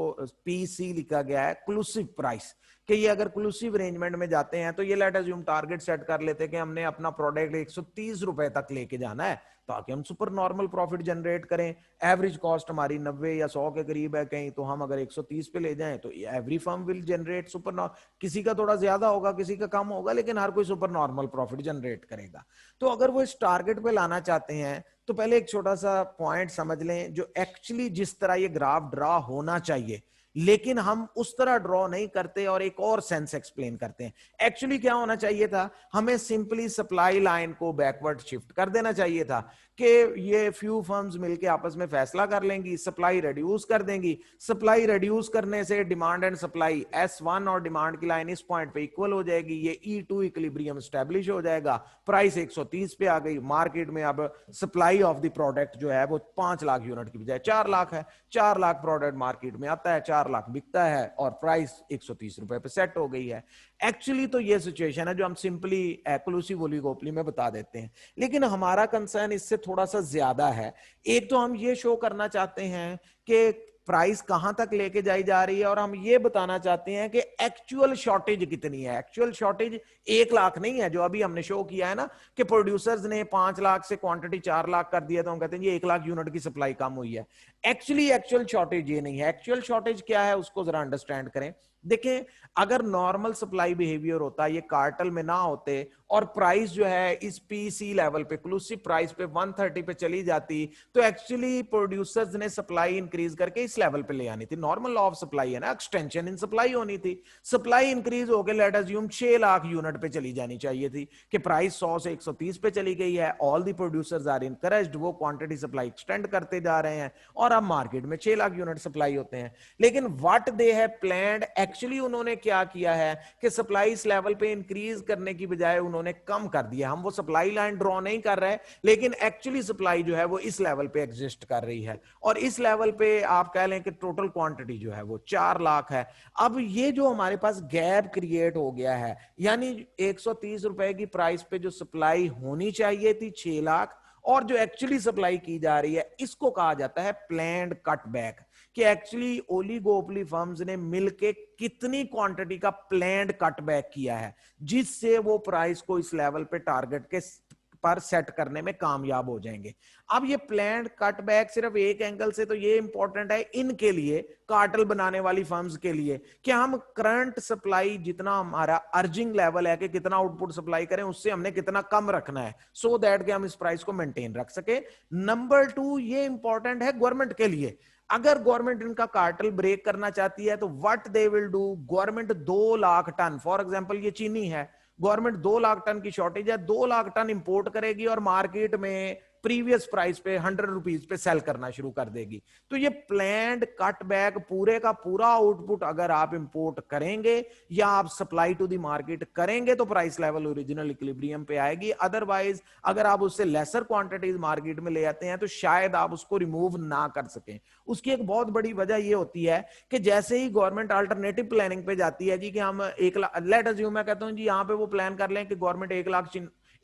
पीसी लिखा गया है क्लूसिव प्राइस, कि ये अगर क्लूसिव अरेंजमेंट में जाते हैं तो ये लेट अज्यूम टारगेट सेट कर लेते हैं कि हमने अपना प्रोडक्ट 130 रुपए तक लेके जाना है ताकि हम सुपर नॉर्मल प्रॉफिट जनरेट करें। एवरेज कॉस्ट हमारी 90 या 100 के करीब है कहीं, तो हम अगर 130 पे ले जाएं तो every firm will generate super, किसी का थोड़ा ज्यादा होगा किसी का कम होगा, लेकिन हर कोई सुपर नॉर्मल प्रॉफिट जनरेट करेगा। तो अगर वो इस टारगेट पे लाना चाहते हैं तो पहले एक छोटा सा पॉइंट समझ लें, जो एक्चुअली जिस तरह ये ग्राफ ड्रा होना चाहिए लेकिन हम उस तरह ड्रॉ नहीं करते और एक और सेंस एक्सप्लेन करते हैं। एक्चुअली क्या होना चाहिए था, हमें सिंपली सप्लाई लाइन को बैकवर्ड शिफ्ट कर देना चाहिए था कि ये फ्यू फर्म्स मिलके आपस में फैसला कर लेंगी, सप्लाई रिड्यूस कर देंगी। सप्लाई रिड्यूस करने से डिमांड एंड सप्लाई S1 और डिमांड की लाइन इस पॉइंट पे इक्वल हो जाएगी, ये E2 इक्विलिब्रियम एस्टैब्लिश हो जाएगा, प्राइस 130 पे आ गई। मार्केट में अब सप्लाई ऑफ द प्रोडक्ट जो है वो 5 लाख यूनिट की बजाय 4 लाख है, 4 लाख प्रोडक्ट मार्केट में आता है, 4 लाख बिकता है और प्राइस 130 रुपए पे सेट हो गई है। एक्चुअली तो ये सिचुएशन है जो हम सिंपली एक्लूसिव ओलिगोपोली में बता देते हैं, लेकिन हमारा कंसर्न इससे थोड़ा सा ज्यादा है। एक तो हम ये शो करना चाहते हैं कि प्राइस कहां तक लेके जाई जा रही है, और हम ये बताना चाहते हैं कि एक्चुअल शॉर्टेज कितनी है। एक्चुअल शॉर्टेज 1 लाख नहीं है जो अभी हमने शो किया है ना, कि प्रोड्यूसर्स ने 5 लाख से क्वांटिटी 4 लाख कर दिया तो हम कहते हैं ये 1 लाख यूनिट की सप्लाई कम हुई है। एक्चुअल शॉर्टेज ये नहीं है। एक्चुअल शॉर्टेज क्या है उसको जरा अंडरस्टैंड करें। देखें, अगर नॉर्मल सप्लाई बिहेवियर होता, ये कार्टल में ना होते और प्राइस जो है इस पीसी लेवल पे, क्लूसिव प्राइस पे 130 पे चली जाती, तो एक्चुअली प्रोड्यूसर्स ने सप्लाई इंक्रीज करके इस लेवल पे ले आनी थी। नॉर्मल लॉ ऑफ सप्लाई है ना, एक्सटेंशन इन सप्लाई होनी थी। सप्लाई इंक्रीज होकर लेट अज्यूम 6 लाख यूनिट पे चली जानी चाहिए थी कि प्राइस 100 से 130 पे चली गई है। All the producers are encouraged, वो क्वांटिटी सप्लाई एक्सटेंड करते जा रहे हैं और अब मार्केट में 6 लाख यूनिट सप्लाई होते हैं। लेकिन what they have planned, actually उन्होंने क्या किया है कि सप्लाई इस लेवल पे इंक्रीज करने की बजाय उन्होंने कम कर दिया। हम वो सप्लाई लाइन ड्रॉ नहीं कर रहे, लेकिन एक्चुअली सप्लाई जो है वो इस लेवल पे एग्जिस्ट कर रही है और इस लेवल पे आप कह लें कि टोटल क्वांटिटी जो है वो 4 लाख है। अब ये जो हमारे पास गैप क्रिएट हो गया है, यानी 130 रुपए की प्राइस पे जो सप्लाई होनी चाहिए थी 6 लाख और जो एक्चुअली सप्लाई की जा रही है, इसको कहा जाता है प्लान्ड कटबैक। कि एक्चुअली ओलिगोपोली फर्म्स ने मिलके कितनी क्वांटिटी का प्लान्ड कटबैक किया है, जिससे वो प्राइस को इस लेवल पे टारगेट के पर सेट करने में कामयाब हो जाएंगे। अब ये प्लान्ड कटबैक सिर्फ एक एंगल से तो ये इंपॉर्टेंट है इनके लिए, कार्टल बनाने वाली फर्म्स के लिए, कि हम करंट सप्लाई जितना हमारा अर्जिंग लेवल है कि कितना आउटपुट सप्लाई करें, उससे हमने कितना कम रखना है सो दैट कि हम इस प्राइस को मेंटेन रख सके। नंबर 2, ये इंपॉर्टेंट है गवर्नमेंट के लिए। अगर गवर्नमेंट इनका कार्टल ब्रेक करना चाहती है तो what they will do, government 2 lakh ton, for example ये चीनी है, गवर्नमेंट 2 लाख टन की शॉर्टेज है, 2 लाख टन इंपोर्ट करेगी और मार्केट में प्रीवियस प्राइस पे 100 रुपीज पे सेल करना शुरू कर देगी। तो ये प्लान्ड कटबैक, पूरे का पूरा आउटपुट अगर आप इंपोर्ट करेंगे या आप सप्लाई टू द मार्केट करेंगे तो प्राइस लेवल ओरिजिनल इक्विलिब्रियम पे आएगी। अदरवाइज अगर आप उससे लेसर क्वांटिटीज मार्केट में ले आते हैं तो शायद आप उसको रिमूव ना कर सकें। उसकी एक बहुत बड़ी वजह ये होती है कि जैसे ही गवर्नमेंट अल्टरनेटिव प्लानिंग पे जाती है जी कि हम 1 लाख, लेट अज्यूम मैं कहता हूं जी यहां पे वो प्लान कर लें कि गवर्नमेंट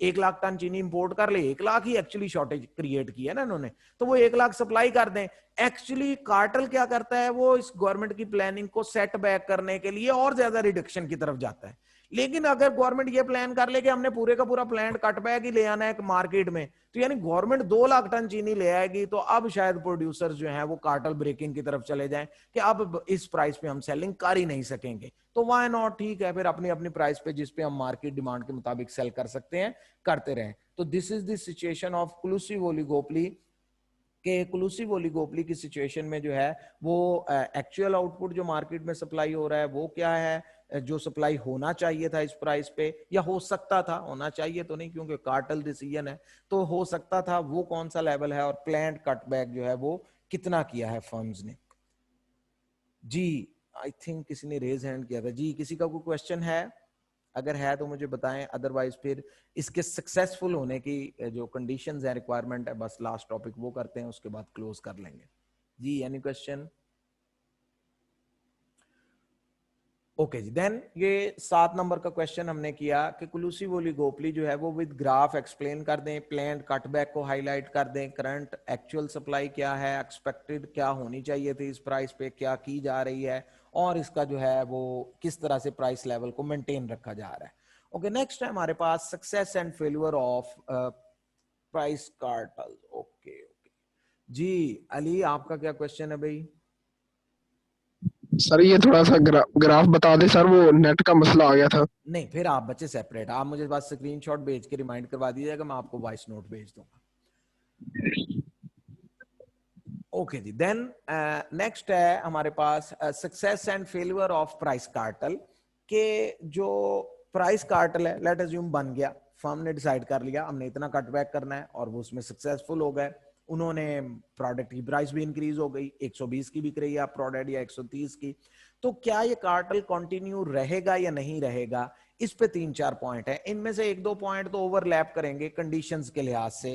1 लाख टन चीनी इंपोर्ट कर ले, 1 लाख ही एक्चुअली शॉर्टेज क्रिएट की है ना इन्होंने, तो वो 1 लाख सप्लाई कर दें। एक्चुअली कार्टल क्या करता है, वो इस गवर्नमेंट की प्लानिंग को सेट बैक करने के लिए और ज्यादा रिडक्शन की तरफ जाता है। लेकिन अगर गवर्नमेंट ये प्लान कर ले कि हमने पूरे का पूरा प्लान कटबैक ही ले आना है मार्केट में, तो यानी गवर्नमेंट 2 लाख टन चीनी ले आएगी, तो अब शायद प्रोड्यूसर्स जो हैं वो कार्टल ब्रेकिंग की तरफ चले जाएं कि अब इस प्राइस पे हम सेलिंग कर ही नहीं सकेंगे। तो व्हाई नॉट, ठीक है, फिर अपनी अपनी प्राइस पे जिस पे हम मार्केट डिमांड के मुताबिक सेल कर सकते हैं करते रहें। तो this is the situation of collusive oligopoly. के क्लूसिव ओलिगोपोली की सिचुएशन में जो है वो एक्चुअल आउटपुट जो मार्केट में सप्लाई हो रहा है वो क्या है, जो सप्लाई होना चाहिए था इस प्राइस पे, या हो सकता था, होना चाहिए तो नहीं क्योंकि कार्टल डिसीजन है, तो हो सकता था, वो कौन सा लेवल है और प्लान्ड कटबैक जो है वो कितना किया है फर्म्स ने। जी आई थिंक किसी ने रेज हैंड किया था जी, किसी का कोई क्वेश्चन है? अगर है तो मुझे बताएं, अदरवाइज फिर इसके सक्सेसफुल होने की जो कंडीशंस है, रिक्वायरमेंट है, बस लास्ट टॉपिक वो करते हैं, उसके बाद क्लोज कर लेंगे। जी एनी क्वेश्चन? ओके जी, देन ये 7 नंबर का क्वेश्चन हमने किया कि क्लूसिव ओलिगोपोली जो है वो विद ग्राफ एक्सप्लेन कर दें, प्लान्ड कटबैक को हाईलाइट कर दें, करंट एक्चुअल सप्लाई क्या है, एक्सपेक्टेड क्या होनी चाहिए थी इस प्राइस पे, क्या की जा रही है, और इसका जो है वो किस तरह से प्राइस लेवल को मेंटेन रखा जा रहा है। ओके, नेक्स्ट है हमारे पास success and failure of price cartel. Okay okay जी, अली आपका क्या क्वेश्चन है भाई? सर ये थोड़ा सा ग्राफ बता दे सर, वो नेट का मसला आ गया था। नहीं, फिर आप बच्चे सेपरेट, आप मुझे बस स्क्रीनशॉट भेज के रिमाइंड करवा दीजिएगा, मैं आपको वॉइस नोट भेज दूंगा। ओके जी, देन नेक्स्ट है हमारे पास success and failure of price cartel. के जो प्राइस कार्टल है, लेट अज्यूम बन गया, फर्म ने डिसाइड कर लिया हमने इतना कटबैक करना है और वो उसमें सक्सेसफुल हो गए, उन्होंने प्रोडक्ट की प्राइस भी इंक्रीज हो गई, 120 की बिक रही है प्रोडक्ट या 130 की, तो क्या ये कार्टल कंटिन्यू रहेगा या नहीं रहेगा? इस पे 3-4 पॉइंट है, इनमें से 1-2 पॉइंट तो ओवरलैप करेंगे कंडीशंस के लिहाज से।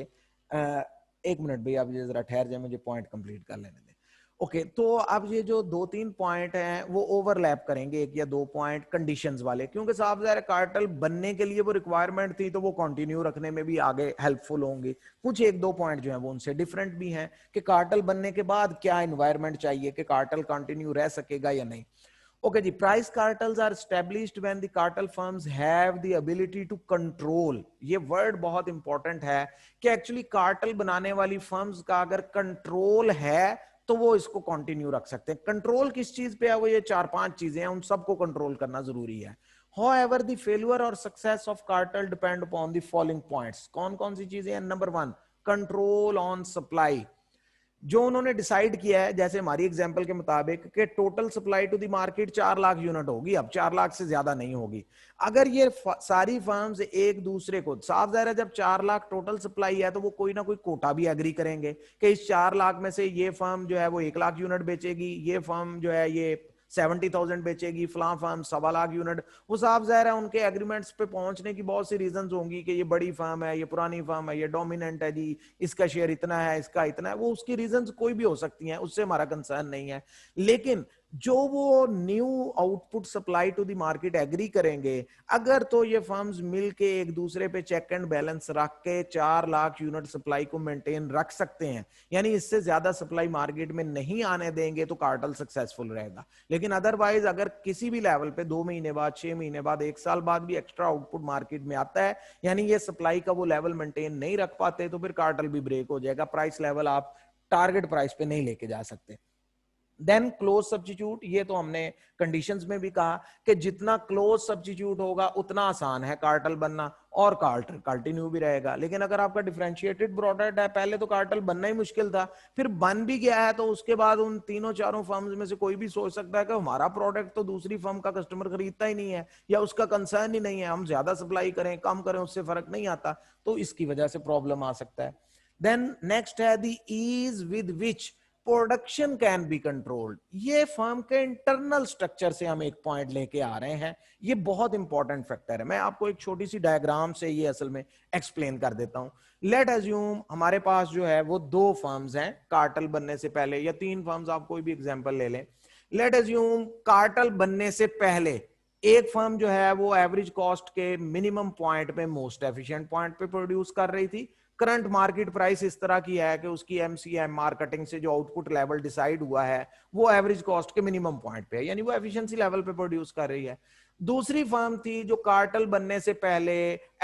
एक मिनट भैया, आप जरा ठहर जाए, मुझे पॉइंट कंप्लीट कर लेने दें। ओके, तो अब ये जो 2-3 पॉइंट हैं वो ओवरलैप करेंगे, 1 या 2 पॉइंट कंडीशंस वाले, क्योंकि साफ ज़ाहिर कार्टल बनने के लिए वो रिक्वायरमेंट थी तो वो कंटिन्यू रखने में भी आगे हेल्पफुल होंगे। कुछ 1-2 पॉइंट जो है वो उनसे डिफरेंट भी हैं कि कार्टल बनने के बाद क्या एनवायरमेंट चाहिए कि कार्टल कंटिन्यू रह सकेगा या नहीं। Okay जी, price cartels are established when the cartel firms have the ability to control। ये वर्ड बहुत इंपॉर्टेंट है कि एक्चुअली कार्टल बनाने वाली फर्म्स का अगर कंट्रोल है तो वो इसको कंटिन्यू रख सकते हैं। कंट्रोल किस चीज पे है, वो ये 4-5 चीजें हैं, उन सबको कंट्रोल करना जरूरी है। However, the failure or success of cartel depend upon the following points. कौन कौन सी चीजें हैं? Number 1, control on supply. जो उन्होंने डिसाइड किया है, जैसे हमारी एग्जांपल के मुताबिक कि total supply to the market 4 lakh unit होगी, अब 4 लाख से ज्यादा नहीं होगी। अगर ये सारी फर्म्स एक दूसरे को, साफ जाहिर है जब 4 लाख टोटल सप्लाई है तो वो कोई ना कोई कोटा भी एग्री करेंगे कि इस 4 लाख में से ये फर्म जो है वो 1 लाख यूनिट बेचेगी, ये फर्म जो है ये 70,000 बेचेगी, फलां फर्म 1.25 लाख यूनिट। वो साफ जाहिर है उनके एग्रीमेंट्स पे पहुंचने की बहुत सी रीजंस होंगी कि ये बड़ी फर्म है, ये पुरानी फर्म है, ये डोमिनेंट है जी, इसका शेयर इतना है, इसका इतना है। वो उसकी रीजंस कोई भी हो सकती हैं, उससे हमारा कंसर्न नहीं है। लेकिन जो वो new output supply to the market agree करेंगे, अगर तो ये फर्म्स मिलके एक दूसरे पे चेक एंड बैलेंस रख के 4 लाख यूनिट सप्लाई को मेंटेन रख सकते हैं, यानी इससे ज्यादा सप्लाई मार्केट में नहीं आने देंगे, तो कार्टेल सक्सेसफुल रहेगा। लेकिन अदरवाइज अगर किसी भी लेवल पे 2 महीने बाद, 6 महीने बाद, 1 साल बाद भी एक्स्ट्रा आउटपुट मार्केट में आता है, यानी ये सप्लाई का वो लेवल मेंटेन नहीं रख पाते, तो फिर कार्टेल भी ब्रेक हो जाएगा। प्राइस लेवल आप टारगेट प्राइस पे नहीं लेके जा सकते। देन क्लोज सब्स्टिट्यूट, ये तो हमने कंडीशंस में भी कहा कि जितना क्लोज सब्स्टिट्यूट होगा उतना आसान है कार्टेल बनना, और कार्टेल कंटिन्यू भी रहेगा। लेकिन अगर आपका डिफरेंशिएटेड प्रोडक्ट है, पहले तो कार्टेल बनना ही मुश्किल था, फिर बन भी गया है, तो उसके बाद उन तीनों चारों फर्म्स में से कोई भी सोच सकता है कि हमारा प्रोडक्ट तो दूसरी फर्म का कस्टमर खरीदता ही नहीं है, या उसका कंसर्न ही नहीं है, हम ज्यादा सप्लाई करें कम करें उससे फर्क नहीं आता, तो इसकी वजह से प्रॉब्लम आ सकता है। देन नेक्स्ट है the ease with which production can be controlled. ये फर्म के इंटरनल स्ट्रक्चर से हम एक पॉइंट लेके आ रहे हैं, ये बहुत इंपॉर्टेंट फैक्टर है। मैं आपको एक छोटी सी डायग्राम से ये असल में एक्सप्लेन कर देता हूं। लेट अज्यूम हमारे पास जो है वो 2 फर्म्स हैं कार्टेल बनने से पहले, या 3 फर्म्स, आप कोई भी एग्जांपल ले लें। लेट अज्यूम कार्टेल बनने से पहले एक फर्म जो है वो एवरेज कॉस्ट के मिनिमम पॉइंट पे, मोस्ट एफिशिएंट पॉइंट पे प्रोड्यूस कर रही थी। करंट मार्केट प्राइस इस तरह की है कि उसकी एमसीएम मार्केटिंग से जो आउटपुट लेवल डिसाइड हुआ है वो एवरेज कॉस्ट के मिनिमम पॉइंट पे है, यानी वो एफिशिएंसी लेवल पे प्रोड्यूस कर रही है। दूसरी फर्म थी जो कार्टेल बनने से पहले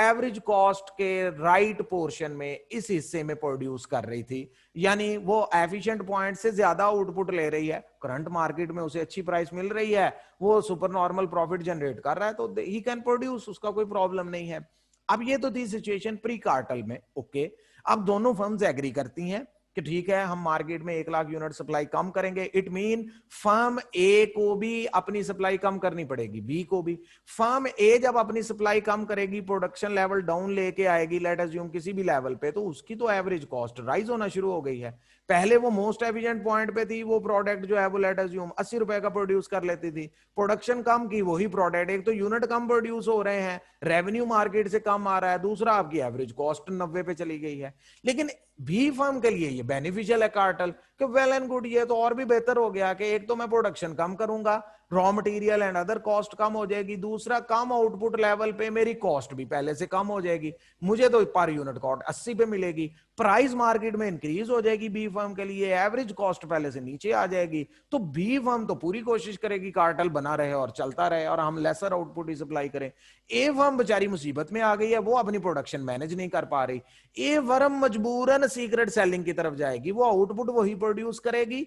एवरेज कॉस्ट के राइट पोर्शन में, इस हिस्से में प्रोड्यूस कर रही थी, यानी वो एफिशिएंट पॉइंट से ज्यादा आउटपुट ले रही है, करंट मार्केट में उसे अच्छी प्राइस मिल रही है, वो सुपर नॉर्मल प्रॉफिट जनरेट कर रहा है, तो ही कैन प्रोड्यूस, उसका कोई प्रॉब्लम नहीं है। अब ये तो थी सिचुएशन प्री कार्टेल में, ओके। अब दोनों फर्म्स एग्री करती हैं कि ठीक है हम मार्केट में 1 लाख यूनिट सप्लाई कम करेंगे। इट मीन फर्म ए को भी अपनी सप्लाई कम करनी पड़ेगी, बी को भी। फर्म ए जब अपनी सप्लाई कम करेगी, प्रोडक्शन लेवल डाउन लेके आएगी, लेट अज्यूम किसी भी लेवल पे, तो उसकी तो एवरेज कॉस्ट राइज होना शुरू हो गई है। पहले वो मोस्ट एफिशिएंट पॉइंट पे थी, वो प्रोडक्ट जो है वो लेट अज्यूम 80 रुपए का प्रोड्यूस कर लेती थी, प्रोडक्शन कम की, वही प्रोडक्ट, एक तो यूनिट कम प्रोड्यूस हो रहे हैं, रेवेन्यू मार्केट से कम आ रहा है, दूसरा आपकी एवरेज कॉस्ट 90 पे चली गई है। लेकिन भी फर्म के लिए ये बेनिफिशियल है कार्टेल, कि वेल एंड गुड, ये तो और भी बेहतर हो गया कि एक तो मैं प्रोडक्शन कम करूंगा, raw material and other cost कम हो जाएगी, दूसरा कम आउटपुट लेवल पे मेरी कॉस्ट भी पहले से कम हो जाएगी, मुझे तो पर यूनिट कॉस्ट 80 पे मिलेगी, प्राइस मार्केट में इंक्रीज हो जाएगी बी फर्म के लिए, एवरेज कॉस्ट पहले से नीचे आ जाएगी। तो बी फर्म तो पूरी कोशिश करेगी कार्टेल बना रहे और चलता रहे और हम लेसर आउटपुट ही सप्लाई करें। ए फर्म बेचारी मुसीबत में आ गई है, वो अपनी प्रोडक्शन मैनेज नहीं कर पा रही, ए फर्म मजबूरन सीक्रेट सेलिंग की तरफ जाएगी, वो आउटपुट वही प्रोड्यूस करेगी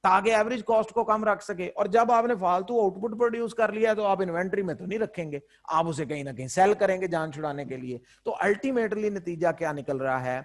ताकि एवरेज कॉस्ट को कम रख सके। और जब आपने फालतू आउटपुट प्रोड्यूस कर लिया तो आप इन्वेंट्री में तो नहीं रखेंगे, आप उसे कहीं ना कहीं सेल करेंगे जान छुड़ाने के लिए। तो अल्टीमेटली नतीजा क्या निकल रहा है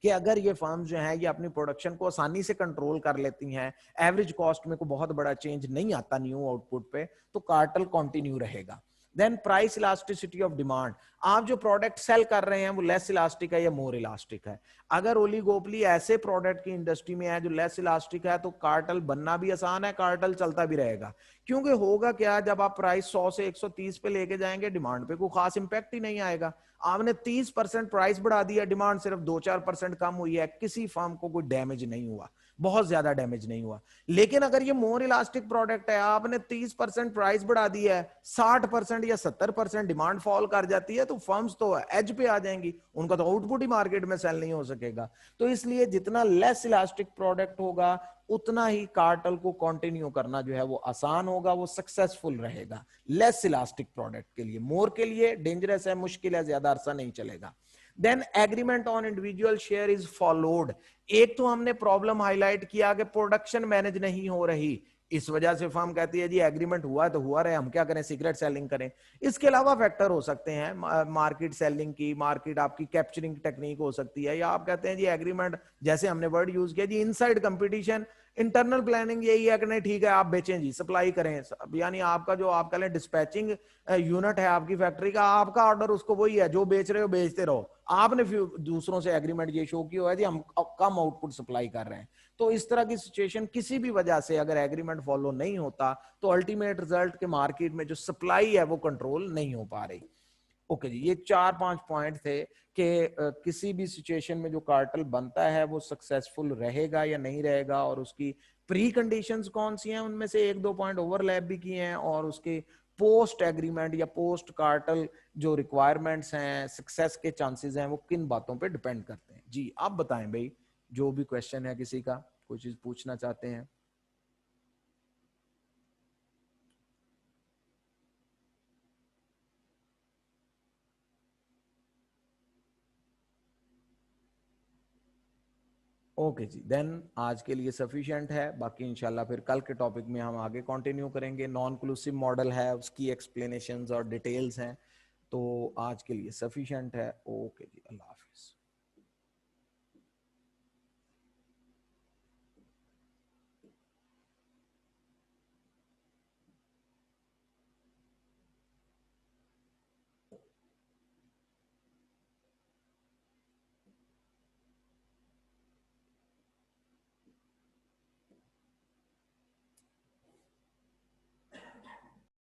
कि अगर ये फर्म्स जो हैं ये अपनी प्रोडक्शन को आसानी से कंट्रोल कर लेती हैं, एवरेज कॉस्ट में कोई बहुत बड़ा चेंज नहीं आता न्यू आउटपुट पे, तो कार्टेल कंटिन्यू रहेगा। Then price elasticity of demand, आप जो प्रोडक्ट सेल कर रहे हैं वो लेस इलास्टिक है या मोर इलास्टिक है। अगर ओलिगोपोली ऐसे प्रोडक्ट की इंडस्ट्री में है जो लेस इलास्टिक है, तो कार्टेल बनना भी आसान है, कार्टेल चलता भी रहेगा। क्योंकि होगा क्या, जब आप प्राइस 100 से 130 पे लेके जाएंगे, डिमांड पे कोई खास इंपैक्ट ही नहीं आएगा। आपने 30% प्राइस बढ़ा दिया, डिमांड सिर्फ 2-4% कम हुई है, किसी फर्म को कोई डैमेज नहीं हुआ, बहुत ज्यादा डैमेज नहीं हुआ। लेकिन अगर ये मोर इलास्टिक प्रोडक्ट है, आपने 30% प्राइस बढ़ा दी है, 60% या 70% डिमांड फॉल कर जाती है, तो फर्म्स तो एज पे आ जाएंगी, उनका तो आउटपुट ही मार्केट में सेल नहीं हो सकेगा। तो इसलिए जितना लेस इलास्टिक प्रोडक्ट होगा उतना ही कार्टेल को कंटिन्यू करना जो है वो आसान होगा, वो सक्सेसफुल रहेगा। लेस इलास्टिक प्रोडक्ट के लिए, मोर के लिए डेंजरस है, मुश्किल है, ज्यादा अरसा नहीं चलेगा। Then agreement on individual share is followed. एक तो हमने प्रॉब्लम हाईलाइट किया कि प्रोडक्शन मैनेज नहीं हो रही, इस वजह से फर्म कहती है जी एग्रीमेंट हुआ तो हुआ रहे, हम क्या करें, सीक्रेट सेलिंग करें। इसके अलावा फैक्टर हो सकते हैं मार्केट सेलिंग की, मार्केट आपकी कैप्चरिंग टेक्निक हो सकती है, या आप कहते हैं जी एग्रीमेंट, जैसे हमने वर्ड यूज किया जी इनसाइड कंपटीशन, इंटरनल प्लानिंग यही है कि नहीं ठीक है आप बेचें जी, सप्लाई करें, यानी आपका जो आप कह लें डिस्पैचिंग यूनिट है आपकी फैक्ट्री का, आपका ऑर्डर उसको वही है, जो बेच रहे हो बेचते रहो, आपने दूसरों से एग्रीमेंट ये शो किया है जी हम कम आउटपुट सप्लाई कर रहे हैं। तो इस तरह की सिचुएशन किसी भी वजह से अगर एग्रीमेंट फॉलो नहीं होता तो अल्टीमेट रिजल्ट के मार्केट में जो सप्लाई है वो कंट्रोल नहीं हो पा रही। ओके जी, ये 4-5 पॉइंट थे कि किसी भी सिचुएशन में जो कार्टेल बनता है वो सक्सेसफुल रहेगा या नहीं रहेगा, और उसकी प्री कंडीशंस कौन सी हैं, उनमें से 1-2 पॉइंट ओवरलैप भी किए हैं, और उसके पोस्ट एग्रीमेंट या पोस्ट कार्टेल जो रिक्वायरमेंट्स हैं, सक्सेस के चांसेस हैं, वो किन बातों पे डिपेंड करते हैं। जी आप बताएं भाई, जो भी क्वेश्चन है किसी का, कोई चीज पूछना चाहते हैं। ओके जी, देन आज के लिए सफिशिएंट है, बाकी इंशाल्लाह फिर कल के टॉपिक में हम आगे कंटिन्यू करेंगे। नॉन क्लूसिव मॉडल है, उसकी एक्सप्लेनेशंस और डिटेल्स हैं, तो आज के लिए सफिशिएंट है। ओके जी, अल्लाह हाफिज।